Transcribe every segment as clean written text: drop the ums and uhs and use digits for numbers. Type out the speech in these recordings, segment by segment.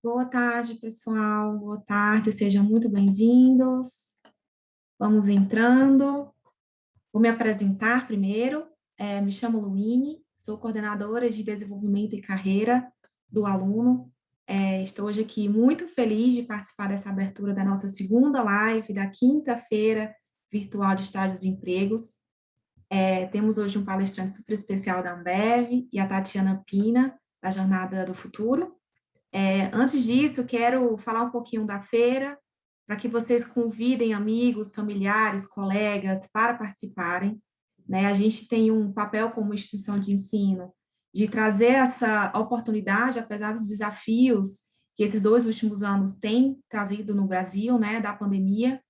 Boa tarde, pessoal. Boa tarde, sejam muito bem-vindos. Vamos entrando. Vou me apresentar primeiro. Me chamo Luíne, sou coordenadora de desenvolvimento e carreira do aluno. Estou hoje aqui muito feliz de participar dessa abertura da nossa segunda live da quinta-feira virtual de estágios e empregos. Temos hoje um palestrante super especial da Ambev e a Tatiana Pina, da Jornada do Futuro. Antes disso, quero falar um pouquinho da feira, para que vocês convidem amigos, familiares, colegas para participarem, né? A gente tem um papel como instituição de ensino de trazer essa oportunidade, apesar dos desafios que esses 2 últimos anos têm trazido no Brasil, né, da pandemia.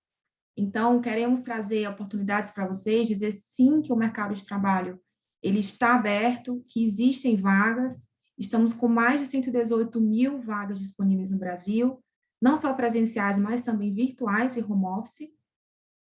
Então, queremos trazer oportunidades para vocês, dizer sim que o mercado de trabalho ele está aberto, que existem vagas. Estamos com mais de 118 mil vagas disponíveis no Brasil, não só presenciais, mas também virtuais e home office.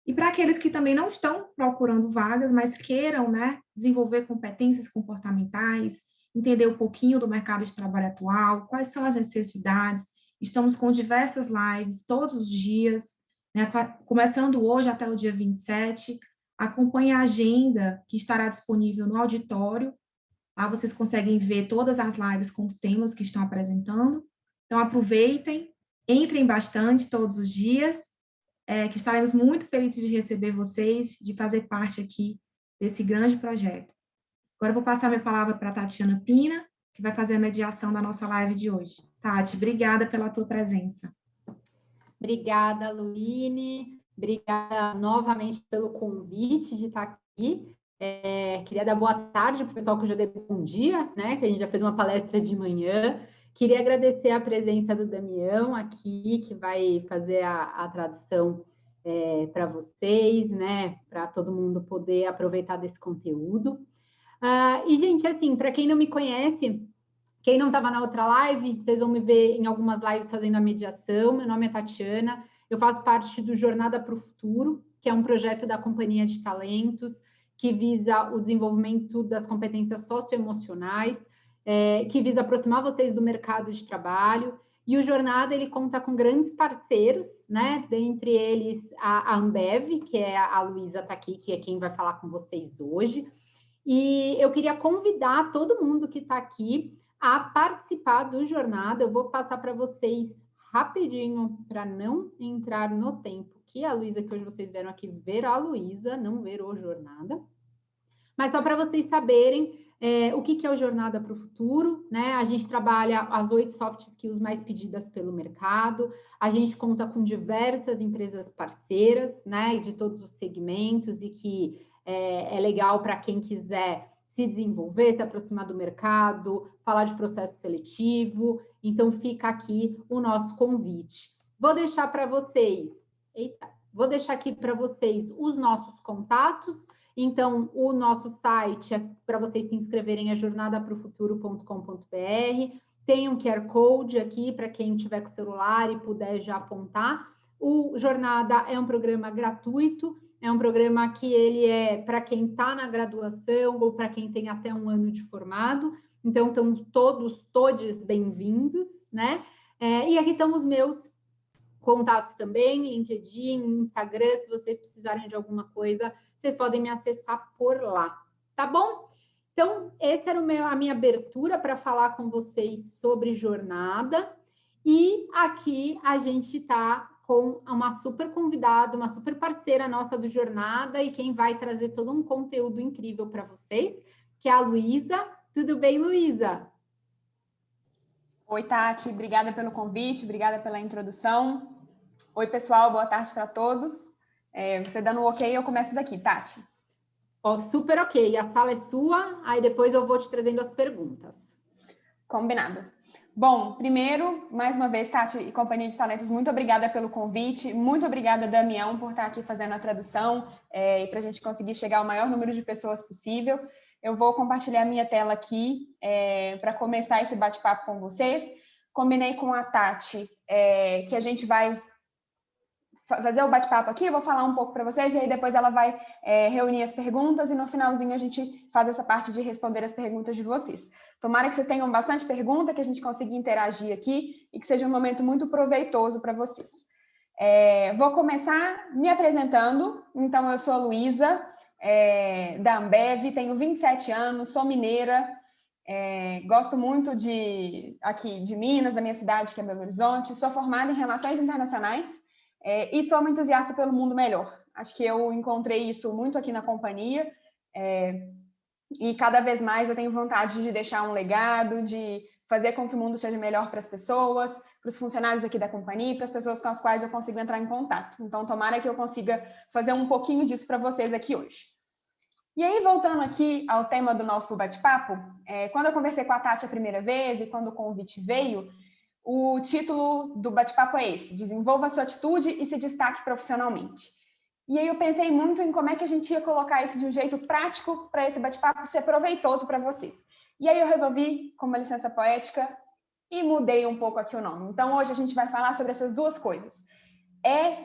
E para aqueles que também não estão procurando vagas, mas queiram, né, desenvolver competências comportamentais, entender um pouquinho do mercado de trabalho atual, quais são as necessidades. Estamos com diversas lives todos os dias, né, começando hoje até o dia 27. Acompanhe a agenda que estará disponível no auditório. Lá vocês conseguem ver todas as lives com os temas que estão apresentando. Então, aproveitem, entrem bastante todos os dias, que estaremos muito felizes de receber vocês, de fazer parte aqui desse grande projeto. Agora eu vou passar minha palavra para a Tatiana Pina, que vai fazer a mediação da nossa live de hoje. Tati, obrigada pela tua presença. Obrigada, Luíne. Obrigada novamente pelo convite de estar aqui. Queria dar boa tarde para o pessoal que eu já dei bom dia, né? Que a gente já fez uma palestra de manhã. Queria agradecer a presença do Damião aqui, que vai fazer a tradução para vocês, né? Para todo mundo poder aproveitar desse conteúdo. E, gente, assim, para quem não me conhece, quem não estava na outra live, vocês vão me ver em algumas lives fazendo a mediação. Meu nome é Tatiana, eu faço parte do Jornada para o Futuro, que é um projeto da Companhia de Talentos, que visa o desenvolvimento das competências socioemocionais, que visa aproximar vocês do mercado de trabalho. E o Jornada, ele conta com grandes parceiros, né? Dentre eles a Ambev, que é a Luísa está aqui, que é quem vai falar com vocês hoje. E eu queria convidar todo mundo que está aqui a participar do Jornada. Eu vou passar para vocês rapidinho, para não entrar no tempo, que a Luísa, que hoje vocês vieram aqui ver a Luísa, não ver o Jornada. Mas só para vocês saberem o que é o Jornada para o Futuro, né? A gente trabalha as 8 soft skills mais pedidas pelo mercado, a gente conta com diversas empresas parceiras, né? De todos os segmentos e que é legal para quem quiser se desenvolver, se aproximar do mercado, falar de processo seletivo. Então, fica aqui o nosso convite. Vou deixar para vocês... Vou deixar aqui para vocês os nossos contatos. Então, o nosso site para vocês se inscreverem é jornadaprofuturo.com.br. Tem um QR Code aqui para quem tiver com o celular e puder já apontar. O Jornada é um programa gratuito, é um programa que ele é para quem está na graduação ou para quem tem até 1 ano de formado. Então, estão todos bem-vindos, né? E aqui estão os meus contatos também, LinkedIn, Instagram. Se vocês precisarem de alguma coisa, vocês podem me acessar por lá, tá bom? Então, essa era a minha abertura para falar com vocês sobre Jornada. E aqui a gente está com uma super convidada, uma super parceira nossa do Jornada e quem vai trazer todo um conteúdo incrível para vocês, que é a Luísa. Tudo bem, Luísa? Oi, Tati. Obrigada pelo convite, obrigada pela introdução. Oi, pessoal. Boa tarde para todos. Você dando um ok, eu começo daqui, Tati. Super ok. A sala é sua, aí depois eu vou te trazendo as perguntas. Combinado. Bom, primeiro, mais uma vez, Tati e Companhia de Talentos, muito obrigada pelo convite, muito obrigada, Damião, por estar aqui fazendo a tradução e para a gente conseguir chegar ao maior número de pessoas possível. Eu vou compartilhar minha tela aqui para começar esse bate-papo com vocês. Combinei com a Tati que a gente vai fazer o bate-papo aqui, eu vou falar um pouco para vocês, e aí depois ela vai reunir as perguntas, e no finalzinho a gente faz essa parte de responder as perguntas de vocês. Tomara que vocês tenham bastante pergunta, que a gente consiga interagir aqui, e que seja um momento muito proveitoso para vocês. Vou começar me apresentando. Então, eu sou a Luísa, da Ambev, tenho 27 anos, sou mineira, gosto muito aqui de Minas, da minha cidade, que é Belo Horizonte, sou formada em Relações Internacionais e sou uma entusiasta pelo mundo melhor. Acho que eu encontrei isso muito aqui na companhia e cada vez mais eu tenho vontade de deixar um legado, de fazer com que o mundo seja melhor para as pessoas, para os funcionários aqui da companhia e para as pessoas com as quais eu consigo entrar em contato. Então, tomara que eu consiga fazer um pouquinho disso para vocês aqui hoje. E aí, voltando aqui ao tema do nosso bate-papo, quando eu conversei com a Tati a primeira vez e quando o convite veio, o título do bate-papo é esse: Desenvolva sua atitude e se destaque profissionalmente. E aí eu pensei muito em como é que a gente ia colocar isso de um jeito prático para esse bate-papo ser proveitoso para vocês. E aí eu resolvi, com uma licença poética, e mudei um pouco aqui o nome. Então, hoje a gente vai falar sobre essas duas coisas.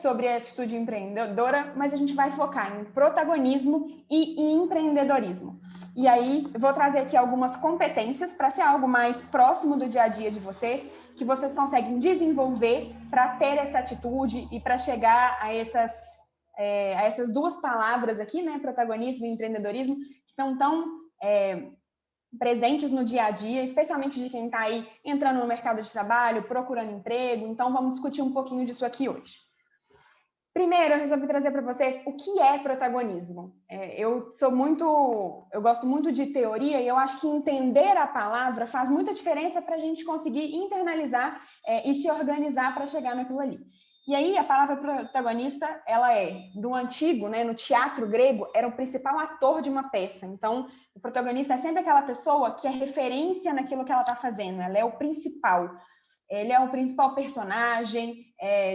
Sobre a atitude empreendedora, mas a gente vai focar em protagonismo e empreendedorismo. E aí, eu vou trazer aqui algumas competências para ser algo mais próximo do dia a dia de vocês, que vocês conseguem desenvolver para ter essa atitude e para chegar a essas duas palavras aqui, né, protagonismo e empreendedorismo, que estão tão presentes no dia a dia, especialmente de quem está aí entrando no mercado de trabalho, procurando emprego. Então, vamos discutir um pouquinho disso aqui hoje. Primeiro, eu resolvi trazer para vocês o que é protagonismo. Eu gosto muito de teoria e eu acho que entender a palavra faz muita diferença para a gente conseguir internalizar e se organizar para chegar naquilo ali. E aí, a palavra protagonista, ela do antigo, né, no teatro grego, era o principal ator de uma peça. Então, o protagonista é sempre aquela pessoa que é referência naquilo que ela está fazendo, ela é o principal. Ele é o principal personagem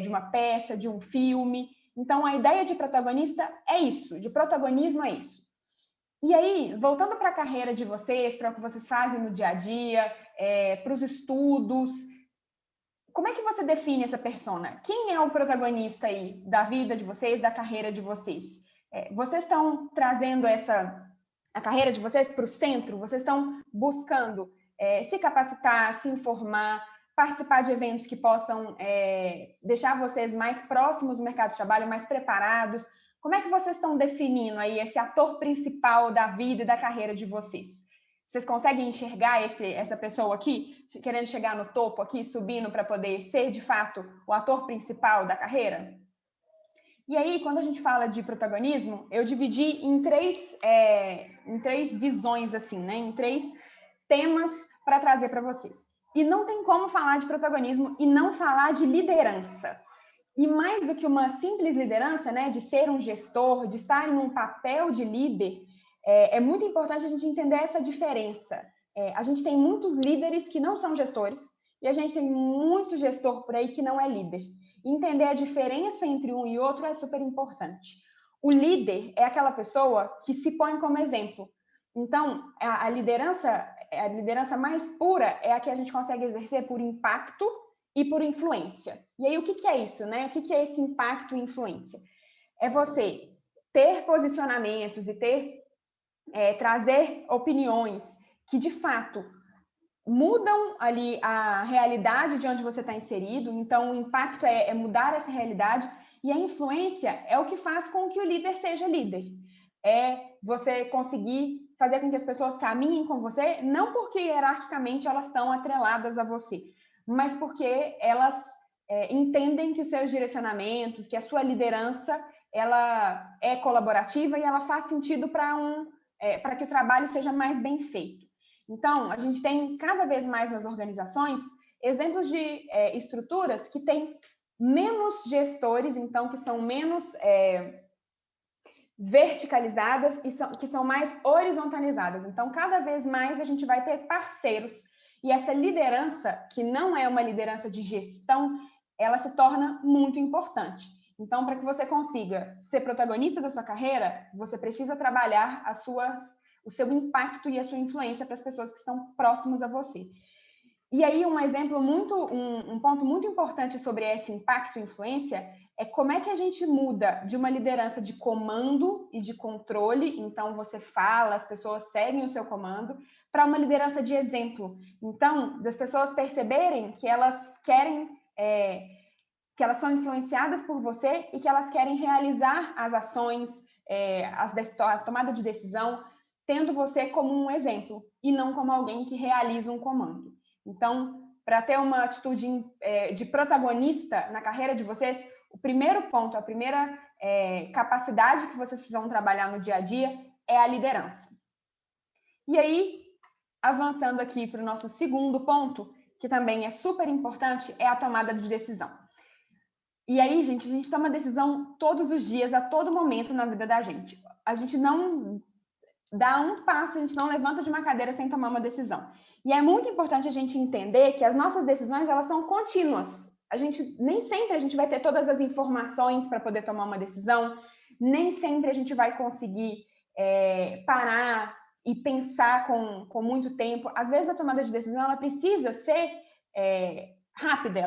de uma peça, de um filme. Então, a ideia de protagonista é isso, de protagonismo é isso. E aí, voltando para a carreira de vocês, para o que vocês fazem no dia a dia, para os estudos, como é que você define essa persona? Quem é o protagonista aí da vida de vocês, da carreira de vocês? Vocês estão trazendo a carreira de vocês para o centro? Vocês estão buscando se capacitar, se informar, participar de eventos que possam deixar vocês mais próximos do mercado de trabalho, mais preparados? Como é que vocês estão definindo aí esse ator principal da vida e da carreira de vocês? Vocês conseguem enxergar essa pessoa aqui, querendo chegar no topo aqui, subindo para poder ser, de fato, o ator principal da carreira? E aí, quando a gente fala de protagonismo, eu dividi em três visões, assim, né? Em 3 temas para trazer para vocês. E não tem como falar de protagonismo e não falar de liderança. E mais do que uma simples liderança, né, de ser um gestor, de estar em um papel de líder, é muito importante a gente entender essa diferença. A gente tem muitos líderes que não são gestores e a gente tem muito gestor por aí que não é líder. Entender a diferença entre um e outro é super importante. O líder é aquela pessoa que se põe como exemplo. Então, a liderança mais pura é a que a gente consegue exercer por impacto e por influência. E aí, o que é isso, né? O que é esse impacto e influência? É você ter posicionamentos e trazer opiniões que, de fato, mudam ali a realidade de onde você está inserido. Então, o impacto é mudar essa realidade, e a influência é o que faz com que o líder seja líder. É você conseguir fazer com que as pessoas caminhem com você, não porque hierarquicamente elas estão atreladas a você, mas porque elas entendem que os seus direcionamentos, que a sua liderança, ela é colaborativa e ela faz sentido para que o trabalho seja mais bem feito. Então, a gente tem cada vez mais nas organizações exemplos de estruturas que têm menos gestores, então, que são menos verticalizadas e que são mais horizontalizadas. Então, cada vez mais a gente vai ter parceiros. E essa liderança, que não é uma liderança de gestão, ela se torna muito importante. Então, para que você consiga ser protagonista da sua carreira, você precisa trabalhar o seu impacto e a sua influência para as pessoas que estão próximas a você. E aí um ponto muito importante sobre esse impacto e influência é como é que a gente muda de uma liderança de comando e de controle, então você fala, as pessoas seguem o seu comando, para uma liderança de exemplo. Então, das pessoas perceberem que elas querem, que elas são influenciadas por você e que elas querem realizar as ações, a tomada de decisão, tendo você como um exemplo e não como alguém que realiza um comando. Então, para ter uma atitude de protagonista na carreira de vocês, o primeiro ponto, a primeira capacidade que vocês precisam trabalhar no dia a dia é a liderança. E aí, avançando aqui para o nosso segundo ponto, que também é super importante, é a tomada de decisão. E aí, gente, a gente toma decisão todos os dias, a todo momento na vida da gente. A gente não dá um passo, a gente não levanta de uma cadeira sem tomar uma decisão. E é muito importante a gente entender que as nossas decisões, elas são contínuas. Nem sempre a gente vai ter todas as informações para poder tomar uma decisão, nem sempre a gente vai conseguir parar e pensar com muito tempo. Às vezes a tomada de decisão, ela precisa ser rápida,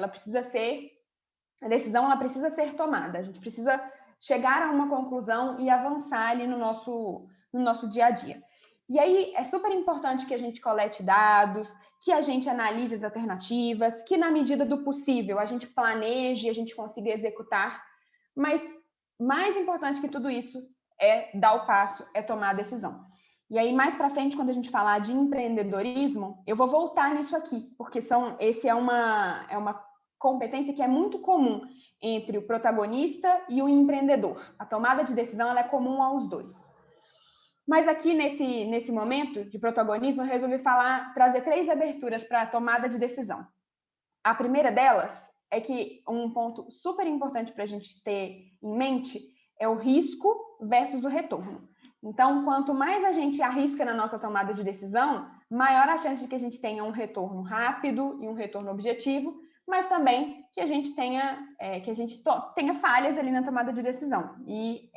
a decisão ela precisa ser tomada, a gente precisa chegar a uma conclusão e avançar ali no nosso dia a dia. E aí é super importante que a gente colete dados, que a gente analise as alternativas, que na medida do possível a gente planeje, a gente consiga executar, mas mais importante que tudo isso é dar o passo, é tomar a decisão. E aí mais para frente, quando a gente falar de empreendedorismo, eu vou voltar nisso aqui, porque esse é uma competência que é muito comum entre o protagonista e o empreendedor. A tomada de decisão ela é comum aos dois. Mas aqui, nesse momento de protagonismo, eu resolvi trazer 3 aberturas para a tomada de decisão. A primeira delas é que um ponto super importante para a gente ter em mente é o risco versus o retorno. Então, quanto mais a gente arrisca na nossa tomada de decisão, maior a chance de que a gente tenha um retorno rápido e um retorno objetivo, mas também que a gente tenha falhas ali na tomada de decisão. E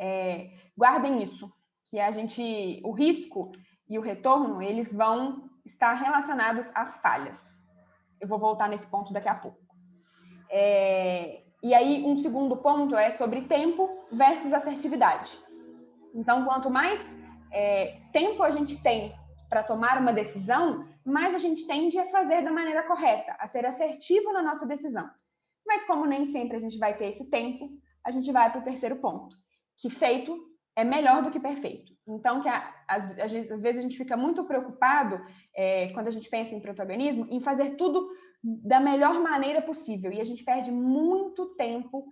guardem isso, que o risco e o retorno, eles vão estar relacionados às falhas. Eu vou voltar nesse ponto daqui a pouco. E aí, um segundo ponto é sobre tempo versus assertividade. Então, quanto mais tempo a gente tem para tomar uma decisão, mais a gente tende a fazer da maneira correta, a ser assertivo na nossa decisão. Mas como nem sempre a gente vai ter esse tempo, a gente vai para o terceiro ponto, que feito é melhor do que perfeito. Então, às vezes a gente fica muito preocupado, quando a gente pensa em protagonismo, em fazer tudo da melhor maneira possível. E a gente perde muito tempo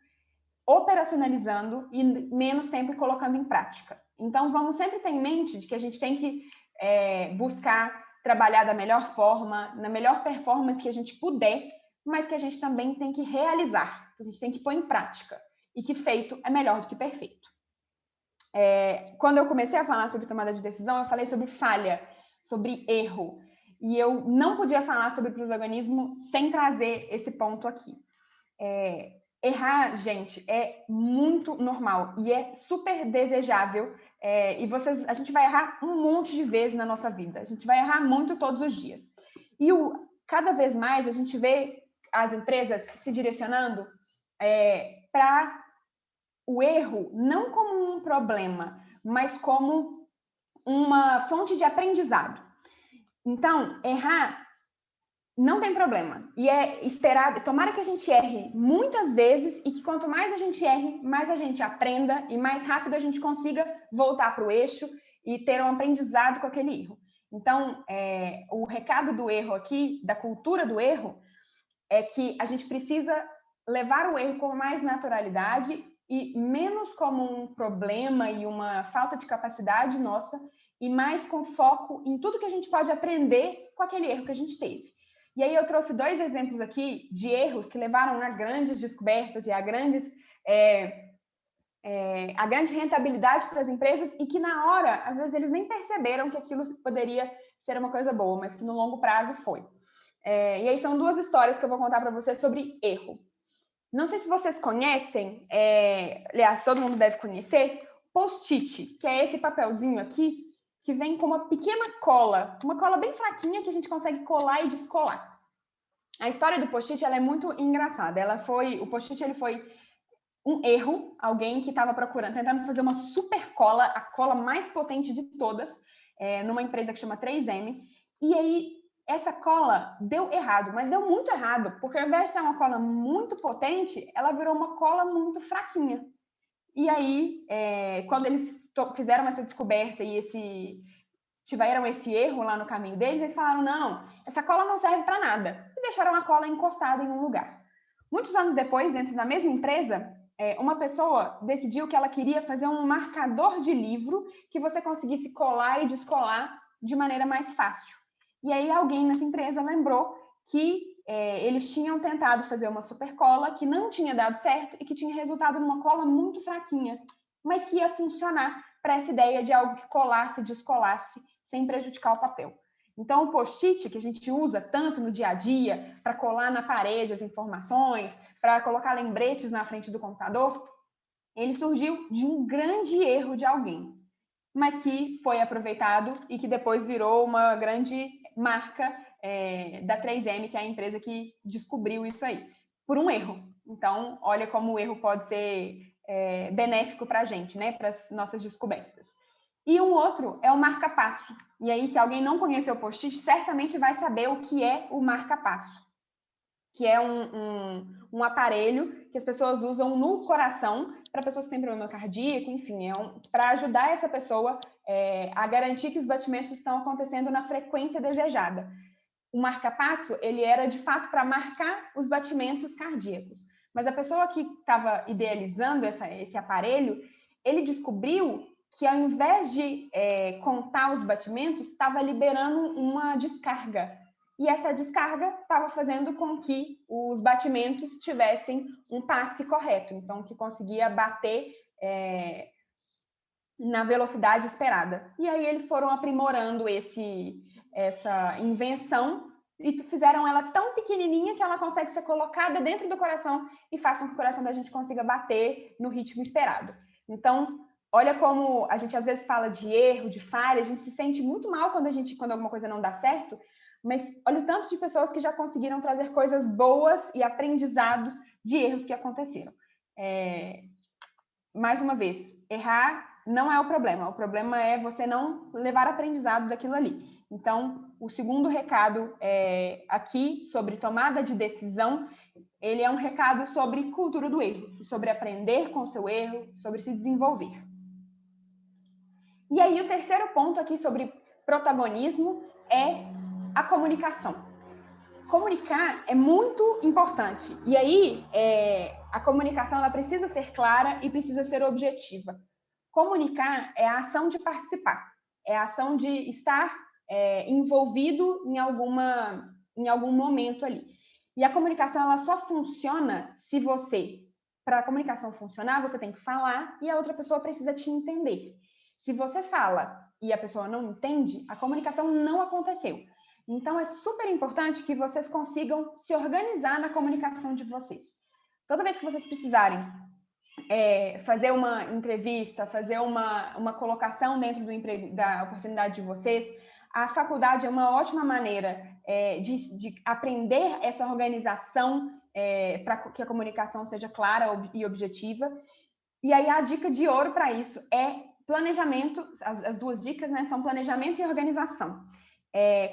operacionalizando e menos tempo colocando em prática. Então, vamos sempre ter em mente de que a gente tem que buscar trabalhar da melhor forma, na melhor performance que a gente puder, mas que a gente também tem que realizar, que a gente tem que pôr em prática, e que feito é melhor do que perfeito. Quando eu comecei a falar sobre tomada de decisão, eu falei sobre falha, sobre erro, e eu não podia falar sobre protagonismo sem trazer esse ponto aqui. Errar, gente, é muito normal e é super desejável. A gente vai errar um monte de vezes na nossa vida. A gente vai errar muito todos os dias. E cada vez mais a gente vê as empresas se direcionando para o erro não como um problema, mas como uma fonte de aprendizado. Então, errar não tem problema. E é esperado, tomara que a gente erre muitas vezes e que quanto mais a gente erre, mais a gente aprenda e mais rápido a gente consiga voltar para o eixo e ter um aprendizado com aquele erro. Então, o recado do erro aqui, da cultura do erro, é que a gente precisa levar o erro com mais naturalidade e menos como um problema e uma falta de capacidade nossa e mais com foco em tudo que a gente pode aprender com aquele erro que a gente teve. E aí eu trouxe 2 exemplos aqui de erros que levaram a grandes descobertas e a grande rentabilidade para as empresas e que na hora, às vezes, eles nem perceberam que aquilo poderia ser uma coisa boa, mas que no longo prazo foi. E aí são 2 histórias que eu vou contar para vocês sobre erro. Não sei se vocês conhecem, aliás, todo mundo deve conhecer, post-it, que é esse papelzinho aqui, que vem com uma pequena cola, uma cola bem fraquinha que a gente consegue colar e descolar. A história do post-it ela é muito engraçada. O post-it ele foi um erro, alguém que estava tentando fazer uma super cola, a cola mais potente de todas, numa empresa que chama 3M, e aí essa cola deu errado, mas deu muito errado, porque ao invés de ser uma cola muito potente, ela virou uma cola muito fraquinha. E aí, quando eles fizeram essa descoberta e tiveram esse erro lá no caminho deles, eles falaram, não, essa cola não serve para nada, e deixaram a cola encostada em um lugar. Muitos anos depois, dentro da mesma empresa, uma pessoa decidiu que ela queria fazer um marcador de livro que você conseguisse colar e descolar de maneira mais fácil. E aí alguém nessa empresa lembrou que eles tinham tentado fazer uma super cola que não tinha dado certo e que tinha resultado numa cola muito fraquinha, mas que ia funcionar para essa ideia de algo que colasse e descolasse sem prejudicar o papel. Então, o post-it, que a gente usa tanto no dia a dia, para colar na parede as informações, para colocar lembretes na frente do computador, ele surgiu de um grande erro de alguém, mas que foi aproveitado e que depois virou uma grande marca da 3M, que é a empresa que descobriu isso aí, por um erro. Então, olha como o erro pode ser benéfico para a gente, né, para as nossas descobertas. E um outro é o marca-passo. E aí, se alguém não conheceu o post-it, certamente vai saber o que é o marca-passo, que é um aparelho que as pessoas usam no coração para pessoas que têm problema cardíaco, enfim, para ajudar essa pessoa a garantir que os batimentos estão acontecendo na frequência desejada. O marca-passo, ele era, de fato, para marcar os batimentos cardíacos. Mas a pessoa que estava idealizando esse aparelho, ele descobriu que, ao invés de contar os batimentos, estava liberando uma descarga. E essa descarga estava fazendo com que os batimentos tivessem um passe correto, então que conseguia bater na velocidade esperada. E aí eles foram aprimorando essa invenção e fizeram ela tão pequenininha que ela consegue ser colocada dentro do coração e faz com que o coração da gente consiga bater no ritmo esperado. Então, olha como a gente às vezes fala de erro, de falha, a gente se sente muito mal quando alguma coisa não dá certo, mas olha o tanto de pessoas que já conseguiram trazer coisas boas e aprendizados de erros que aconteceram. Mais uma vez, errar não é o problema é você não levar aprendizado daquilo ali. Então, o segundo recado aqui sobre tomada de decisão, ele é um recado sobre cultura do erro, sobre aprender com o seu erro, sobre se desenvolver. E aí, o terceiro ponto aqui sobre protagonismo é a comunicação. Comunicar é muito importante. E aí, a comunicação ela precisa ser clara e precisa ser objetiva. Comunicar é a ação de participar, é a ação de estar envolvido em algum momento ali. E a comunicação ela só funciona se para a comunicação funcionar, você tem que falar e a outra pessoa precisa te entender. Se você fala e a pessoa não entende, a comunicação não aconteceu. Então, é super importante que vocês consigam se organizar na comunicação de vocês. Toda vez que vocês precisarem fazer uma entrevista, fazer uma colocação dentro da oportunidade de vocês, a faculdade é uma ótima maneira de aprender essa organização para que a comunicação seja clara e objetiva. E aí, a dica de ouro para isso é planejamento, as duas dicas, né, são planejamento e organização.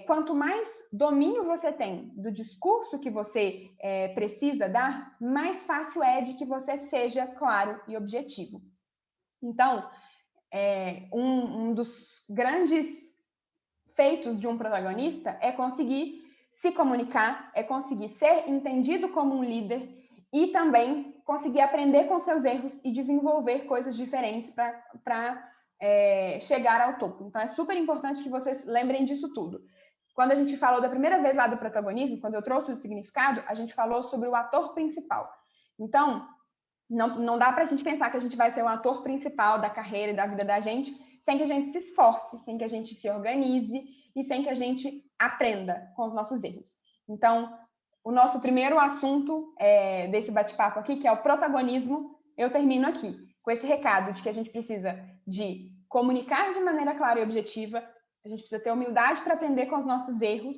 Quanto mais domínio você tem do discurso que você precisa dar, mais fácil é de que você seja claro e objetivo. Então, um dos grandes feitos de um protagonista é conseguir se comunicar, é conseguir ser entendido como um líder e também conseguir aprender com seus erros e desenvolver coisas diferentes para chegar ao topo. Então, é super importante que vocês lembrem disso tudo. Quando a gente falou da primeira vez lá do protagonismo, quando eu trouxe o significado, a gente falou sobre o ator principal. Então, não dá para a gente pensar que a gente vai ser o ator principal da carreira e da vida da gente sem que a gente se esforce, sem que a gente se organize e sem que a gente aprenda com os nossos erros. Então, o nosso primeiro assunto desse bate-papo aqui, que é o protagonismo, eu termino aqui com esse recado de que a gente precisa de comunicar de maneira clara e objetiva, a gente precisa ter humildade para aprender com os nossos erros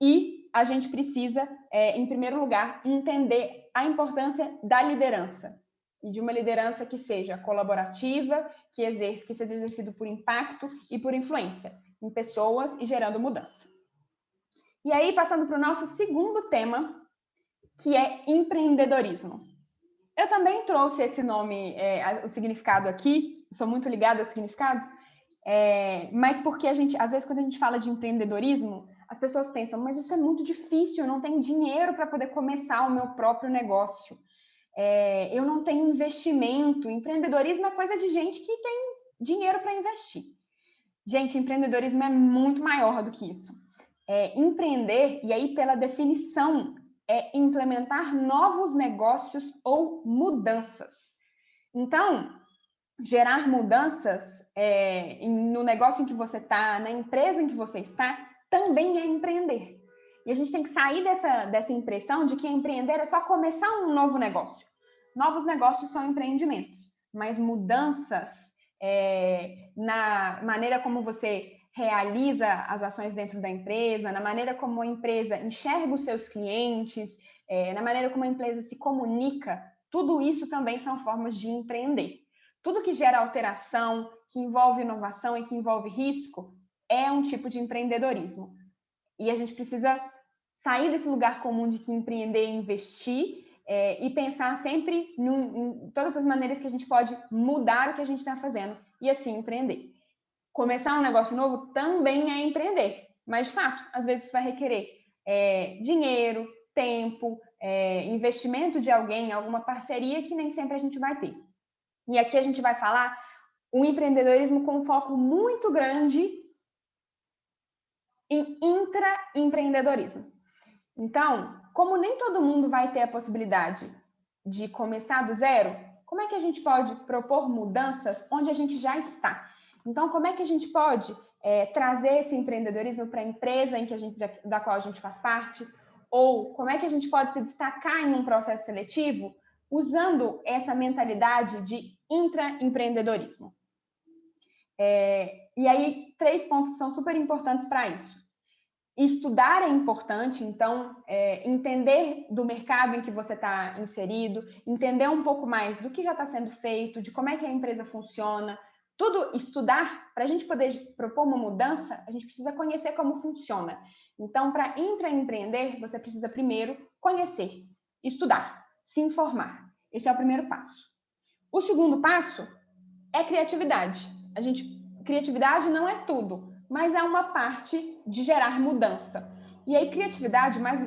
e a gente precisa, em primeiro lugar, entender a importância da liderança. E de uma liderança que seja colaborativa, que seja exercido por impacto e por influência em pessoas e gerando mudança. E aí, passando para o nosso segundo tema, que é empreendedorismo. Eu também trouxe esse nome, o significado aqui, sou muito ligada a significados, mas porque às vezes, quando a gente fala de empreendedorismo, as pessoas pensam, mas isso é muito difícil, eu não tenho dinheiro para poder começar o meu próprio negócio. Eu não tenho investimento. Empreendedorismo é coisa de gente que tem dinheiro para investir. Gente, empreendedorismo é muito maior do que isso. Empreender, e aí pela definição, é implementar novos negócios ou mudanças. Então, gerar mudanças no negócio em que você está, na empresa em que você está, também é empreender. E a gente tem que sair dessa impressão de que empreender é só começar um novo negócio. Novos negócios são empreendimentos, mas mudanças na maneira como você realiza as ações dentro da empresa, na maneira como a empresa enxerga os seus clientes, na maneira como a empresa se comunica, tudo isso também são formas de empreender. Tudo que gera alteração, que envolve inovação e que envolve risco, é um tipo de empreendedorismo. E a gente precisa sair desse lugar comum de que empreender é investir e pensar sempre em todas as maneiras que a gente pode mudar o que a gente está fazendo e assim empreender. Começar um negócio novo também é empreender, mas de fato, às vezes isso vai requerer dinheiro, tempo, investimento de alguém, alguma parceria que nem sempre a gente vai ter. E aqui a gente vai falar um empreendedorismo com um foco muito grande em intraempreendedorismo. Então, como nem todo mundo vai ter a possibilidade de começar do zero, como é que a gente pode propor mudanças onde a gente já está? Então, como é que a gente pode trazer esse empreendedorismo para a empresa da qual a gente faz parte? Ou como é que a gente pode se destacar em um processo seletivo usando essa mentalidade de intraempreendedorismo? E aí, 3 pontos que são super importantes para isso. Estudar é importante, então, entender do mercado em que você está inserido, entender um pouco mais do que já está sendo feito, de como é que a empresa funciona, tudo estudar, para a gente poder propor uma mudança, a gente precisa conhecer como funciona. Então, para intraempreender, você precisa primeiro conhecer, estudar, se informar. Esse é o primeiro passo. O segundo passo é criatividade. Criatividade não é tudo, mas é uma parte de gerar mudança. E aí, criatividade, mais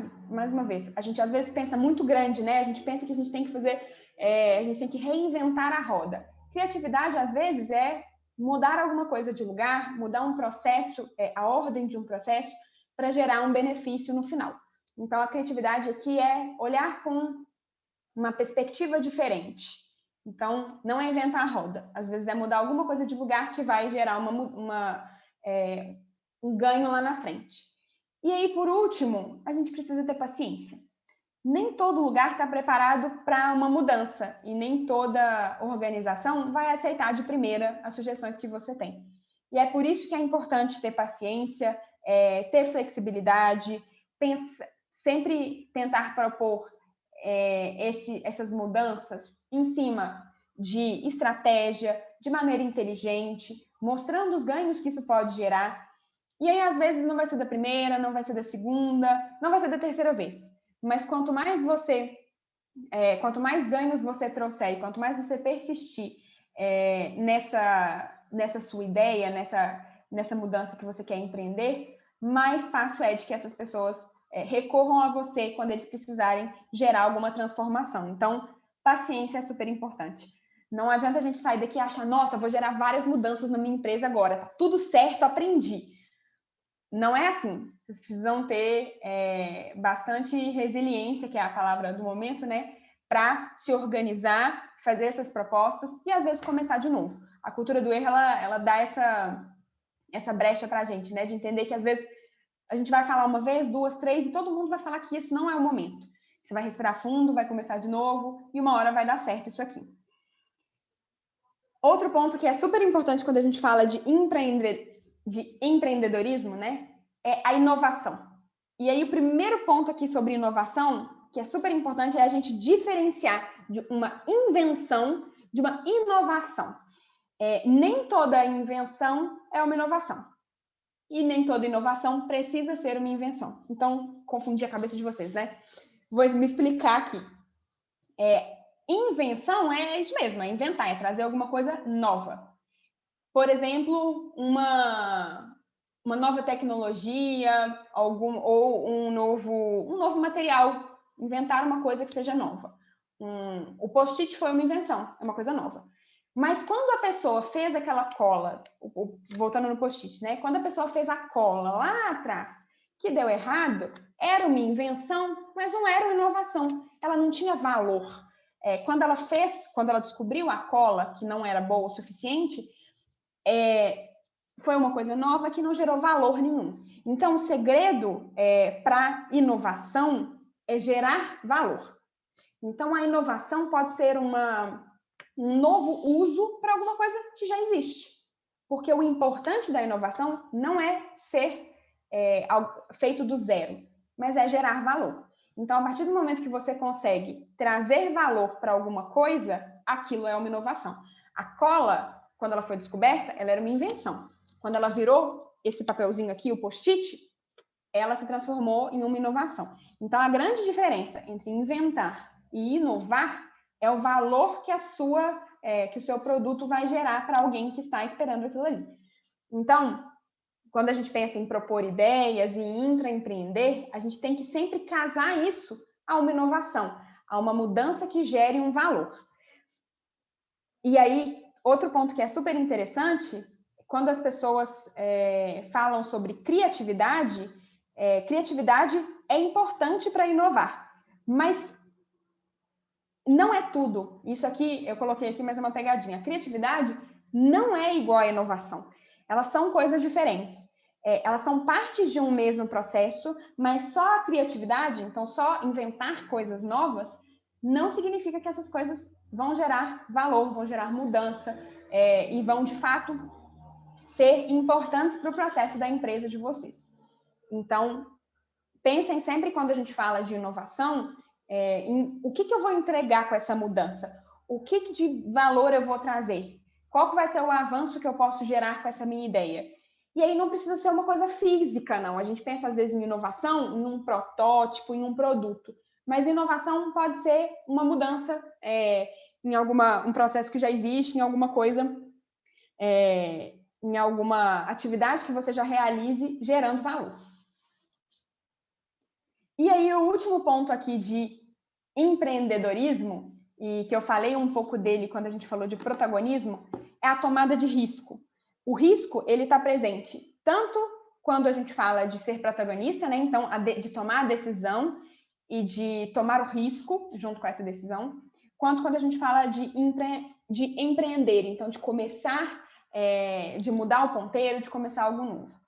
uma vez, a gente às vezes pensa muito grande, né? A gente pensa que a gente tem que fazer, a gente tem que reinventar a roda. Criatividade, às vezes, é mudar alguma coisa de lugar, mudar um processo, a ordem de um processo, para gerar um benefício no final. Então, a criatividade aqui é olhar com uma perspectiva diferente. Então, não é inventar a roda. Às vezes é mudar alguma coisa de lugar que vai gerar um ganho lá na frente. E aí, por último, a gente precisa ter paciência. Nem todo lugar está preparado para uma mudança e nem toda organização vai aceitar de primeira as sugestões que você tem. E é por isso que é importante ter paciência, ter flexibilidade, sempre tentar propor essas mudanças em cima de estratégia, de maneira inteligente, mostrando os ganhos que isso pode gerar. E aí, às vezes, não vai ser da primeira, não vai ser da segunda, não vai ser da terceira vez. Mas quanto mais ganhos você trouxer e quanto mais você persistir nessa sua ideia, nessa mudança que você quer empreender, mais fácil é de que essas pessoas recorram a você quando eles precisarem gerar alguma transformação. Então, paciência é super importante. Não adianta a gente sair daqui e achar, nossa, vou gerar várias mudanças na minha empresa agora, tá tudo certo, aprendi. Não é assim. Vocês precisam ter bastante resiliência, que é a palavra do momento, né? Para se organizar, fazer essas propostas e, às vezes, começar de novo. A cultura do erro, ela dá essa brecha para a gente, né? De entender que, às vezes, a gente vai falar uma vez, 2, 3 e todo mundo vai falar que isso não é o momento. Você vai respirar fundo, vai começar de novo e uma hora vai dar certo isso aqui. Outro ponto que é super importante quando a gente fala de empreendedorismo, né, é a inovação. E aí, o primeiro ponto aqui sobre inovação, que é super importante, é a gente diferenciar de uma invenção de uma inovação. Nem toda invenção é uma inovação. E nem toda inovação precisa ser uma invenção. Então, confundi a cabeça de vocês, né? Vou me explicar aqui. Invenção é isso mesmo, é inventar, é trazer alguma coisa nova. Por exemplo, uma nova tecnologia, ou um novo material, inventar uma coisa que seja nova. O post-it foi uma invenção, é uma coisa nova. Mas quando a pessoa fez aquela cola, voltando no post-it, né? Quando a pessoa fez a cola lá atrás, que deu errado, era uma invenção, mas não era uma inovação. Ela não tinha valor. Quando ela descobriu a cola, que não era boa o suficiente, foi uma coisa nova que não gerou valor nenhum. Então, o segredo para inovação é gerar valor. Então, a inovação pode ser um novo uso para alguma coisa que já existe. Porque o importante da inovação não é ser feito do zero, mas é gerar valor. Então, a partir do momento que você consegue trazer valor para alguma coisa, aquilo é uma inovação. A cola, quando ela foi descoberta, ela era uma invenção. Quando ela virou esse papelzinho aqui, o post-it, ela se transformou em uma inovação. Então, a grande diferença entre inventar e inovar é o valor que o seu produto vai gerar para alguém que está esperando aquilo ali. Então, quando a gente pensa em propor ideias e intraempreender, a gente tem que sempre casar isso a uma inovação, a uma mudança que gere um valor. E aí, outro ponto que é super interessante, quando as pessoas falam sobre criatividade, criatividade é importante para inovar, mas não é tudo. Isso aqui, eu coloquei aqui, mas é uma pegadinha. A criatividade não é igual à inovação. Elas são coisas diferentes. Elas são partes de um mesmo processo, mas só a criatividade, então só inventar coisas novas, não significa que essas coisas vão gerar valor, vão gerar mudança e vão, de fato, ser importantes para o processo da empresa de vocês. Então, pensem sempre, quando a gente fala de inovação, em o que eu vou entregar com essa mudança? O que de valor eu vou trazer? Qual que vai ser o avanço que eu posso gerar com essa minha ideia? E aí não precisa ser uma coisa física, não. A gente pensa, às vezes, em inovação, em um protótipo, em um produto. Mas inovação pode ser uma mudança em um processo que já existe, em alguma coisa, em alguma atividade que você já realize, gerando valor. E aí, o último ponto aqui de empreendedorismo, e que eu falei um pouco dele quando a gente falou de protagonismo, é a tomada de risco. O risco, ele está presente tanto quando a gente fala de ser protagonista, né? Então, de tomar a decisão e de tomar o risco junto com essa decisão, quanto quando a gente fala de empreender, então de começar, de mudar o ponteiro, de começar algo novo.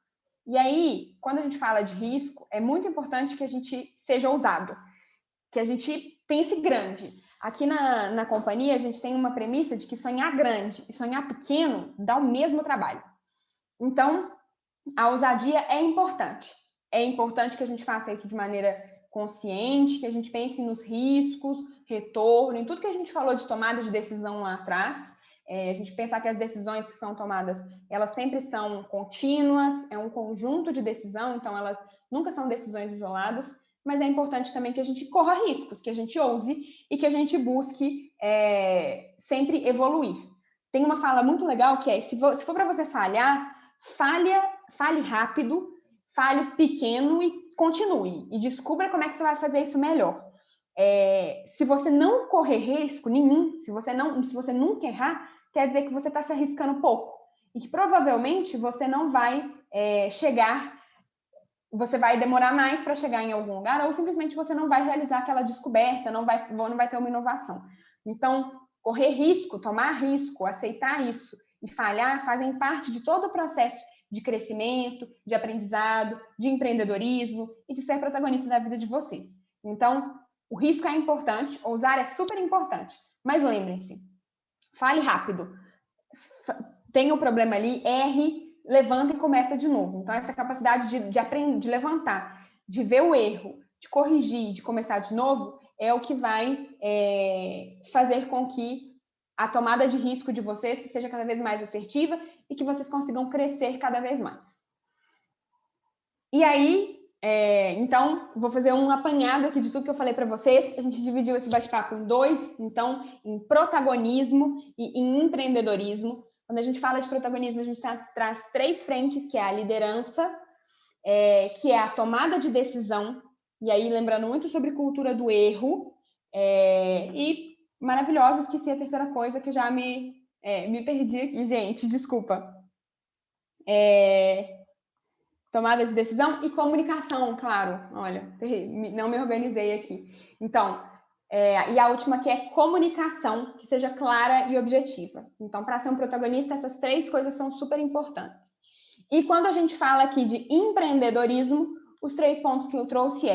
E aí, quando a gente fala de risco, é muito importante que a gente seja ousado, que a gente pense grande. Aqui na companhia, a gente tem uma premissa de que sonhar grande e sonhar pequeno dá o mesmo trabalho. Então, a ousadia é importante. É importante que a gente faça isso de maneira consciente, que a gente pense nos riscos, retorno, em tudo que a gente falou de tomada de decisão lá atrás. A gente pensar que as decisões que são tomadas, elas sempre são contínuas, é um conjunto de decisão, então elas nunca são decisões isoladas, mas é importante também que a gente corra riscos, que a gente ouse e que a gente busque sempre evoluir. Tem uma fala muito legal que é, se for para você falhar, fale rápido, fale pequeno e continue. E descubra como é que você vai fazer isso melhor. Se você não correr risco nenhum, se você nunca errar, quer dizer que você está se arriscando pouco. E que provavelmente você não vai chegar, você vai demorar mais para chegar em algum lugar, ou simplesmente você não vai realizar aquela descoberta, não vai ter uma inovação. Então, correr risco, tomar risco, aceitar isso e falhar fazem parte de todo o processo de crescimento, de aprendizado, de empreendedorismo e de ser protagonista da vida de vocês. Então, o risco é importante, ousar é super importante, mas lembrem-se, fale rápido, tenha um problema ali, erre, levanta e começa de novo. Então, essa capacidade de levantar, de ver o erro, de corrigir, de começar de novo, é o que vai fazer com que a tomada de risco de vocês seja cada vez mais assertiva e que vocês consigam crescer cada vez mais. E aí, então, vou fazer um apanhado aqui de tudo que eu falei para vocês. A gente dividiu esse bate-papo em dois, então, em protagonismo e em empreendedorismo. Quando a gente fala de protagonismo, a gente traz 3 frentes, que é a liderança, que é a tomada de decisão, e aí lembrando muito sobre cultura do erro, e maravilhosa, esqueci a terceira coisa que eu já me perdi aqui, gente, desculpa. Tomada de decisão e comunicação, claro. Olha, não me organizei aqui. Então, e a última que é comunicação, que seja clara e objetiva. Então, para ser um protagonista, essas 3 coisas são super importantes. E quando a gente fala aqui de empreendedorismo, os 3 pontos que eu trouxe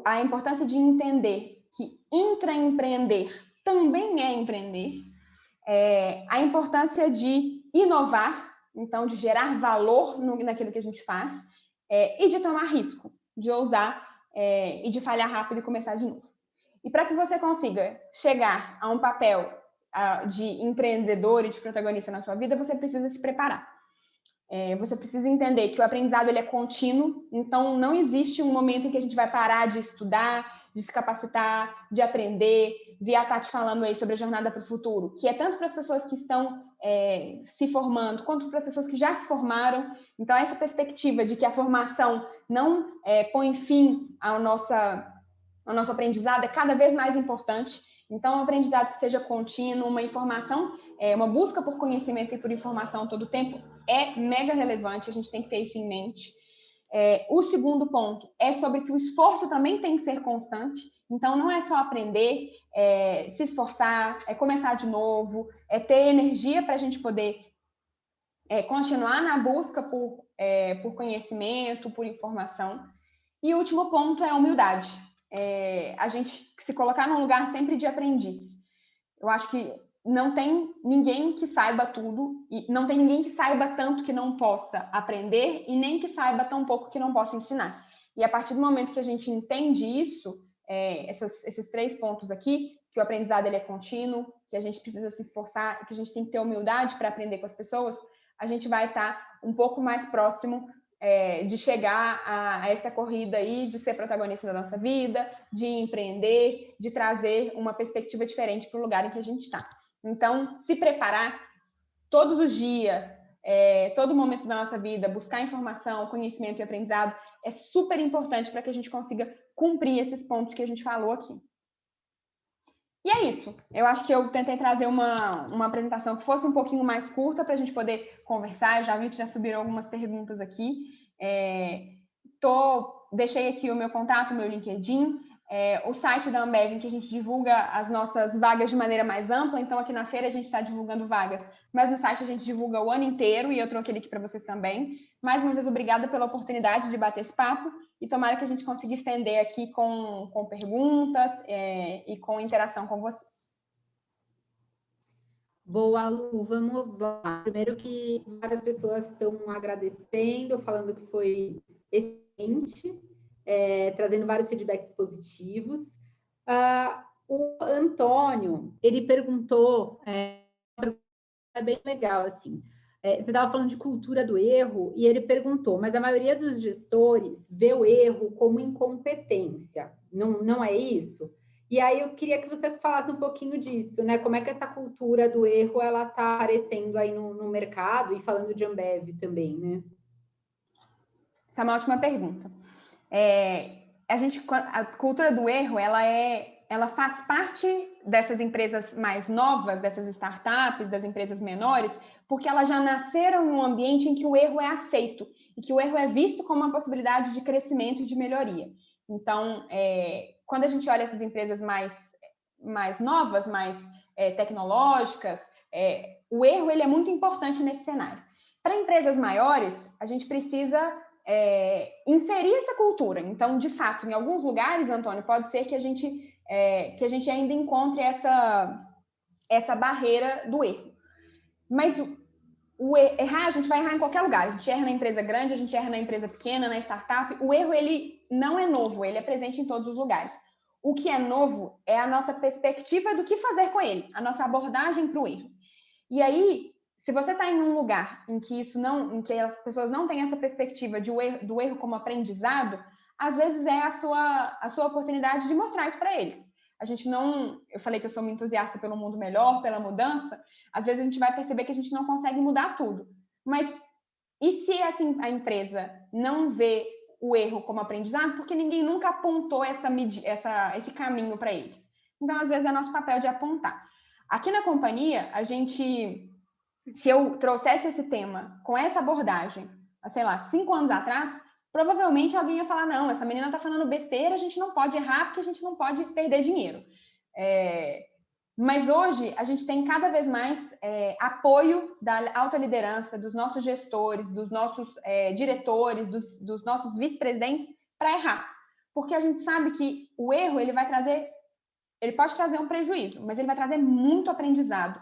a importância de entender que intraempreender também é empreender, a importância de inovar, então de gerar valor naquilo que a gente faz, e de tomar risco, de ousar e de falhar rápido e começar de novo. E para que você consiga chegar a um papel de empreendedor e de protagonista na sua vida, você precisa se preparar. Você precisa entender que o aprendizado ele é contínuo, então não existe um momento em que a gente vai parar de estudar, de se capacitar, de aprender. Vi a Tati falando aí sobre a jornada para o futuro, que é tanto para as pessoas que estão se formando, quanto para as pessoas que já se formaram. Então, essa perspectiva de que a formação não põe fim ao nosso aprendizado é cada vez mais importante. Então, um aprendizado que seja contínuo, uma informação, uma busca por conhecimento e por informação todo o tempo é mega relevante, a gente tem que ter isso em mente. O segundo ponto é sobre que o esforço também tem que ser constante, então não é só aprender, se esforçar, começar de novo, ter energia para a gente poder continuar na busca por conhecimento, por informação. E o último ponto é a humildade. A gente se colocar num lugar sempre de aprendiz. Eu acho que não tem ninguém que saiba tudo, e não tem ninguém que saiba tanto que não possa aprender, e nem que saiba tão pouco que não possa ensinar. E a partir do momento que a gente entende isso, esses 3 pontos aqui, que o aprendizado ele é contínuo, que a gente precisa se esforçar, que a gente tem que ter humildade para aprender com as pessoas, a gente vai estar um pouco mais próximo de chegar a essa corrida aí, de ser protagonista da nossa vida, de empreender, de trazer uma perspectiva diferente para o lugar em que a gente está. Então, se preparar todos os dias, todo momento da nossa vida, buscar informação, conhecimento e aprendizado é super importante para que a gente consiga cumprir esses pontos que a gente falou aqui. E é isso. Eu acho que eu tentei trazer uma apresentação que fosse um pouquinho mais curta para a gente poder conversar. Eu já vi que já subiram algumas perguntas aqui. Deixei aqui o meu contato, o meu LinkedIn, o site da Ambev, em que a gente divulga as nossas vagas de maneira mais ampla. Então, aqui na feira a gente está divulgando vagas, mas no site a gente divulga o ano inteiro, e eu trouxe ele aqui para vocês também. Mais uma vez, obrigada pela oportunidade de bater esse papo, e tomara que a gente consiga estender aqui com perguntas e com interação com vocês. Boa, Lu, vamos lá. Primeiro que várias pessoas estão agradecendo, falando que foi excelente, trazendo vários feedbacks positivos. O Antônio, ele perguntou, é bem legal, assim, você estava falando de cultura do erro, e ele perguntou, mas a maioria dos gestores vê o erro como incompetência, não é isso? E aí eu queria que você falasse um pouquinho disso, né? Como é que essa cultura do erro ela está aparecendo aí no mercado, e falando de Ambev também, né? Essa é uma ótima pergunta. A cultura do erro, ela faz parte dessas empresas mais novas, dessas startups, das empresas menores, porque elas já nasceram em um ambiente em que o erro é aceito e que o erro é visto como uma possibilidade de crescimento e de melhoria. Então, quando a gente olha essas empresas mais novas, mais tecnológicas, o erro ele é muito importante nesse cenário. Para empresas maiores, a gente precisa inserir essa cultura. Então, de fato, em alguns lugares, Antônio, pode ser que a gente ainda encontre essa barreira do erro. Mas errar, a gente vai errar em qualquer lugar. A gente erra na empresa grande, a gente erra na empresa pequena, na startup. O erro, ele não é novo, ele é presente em todos os lugares. O que é novo é a nossa perspectiva do que fazer com ele, a nossa abordagem para o erro. E aí, se você está em um lugar em que em que as pessoas não têm essa perspectiva do erro como aprendizado, às vezes é a sua oportunidade de mostrar isso para eles. A gente não... Eu falei que eu sou uma entusiasta pelo mundo melhor, pela mudança. Às vezes a gente vai perceber que a gente não consegue mudar tudo. Mas e se assim, a empresa não vê o erro como aprendizado? Porque ninguém nunca apontou esse caminho para eles. Então, às vezes, é nosso papel de apontar. Aqui na companhia, se eu trouxesse esse tema com essa abordagem, sei lá, 5 anos atrás, provavelmente alguém ia falar, não, essa menina está falando besteira, a gente não pode errar porque a gente não pode perder dinheiro. Mas hoje a gente tem cada vez mais apoio da alta liderança, dos nossos gestores, dos nossos diretores, dos nossos vice-presidentes para errar. Porque a gente sabe que o erro ele pode trazer um prejuízo, mas ele vai trazer muito aprendizado.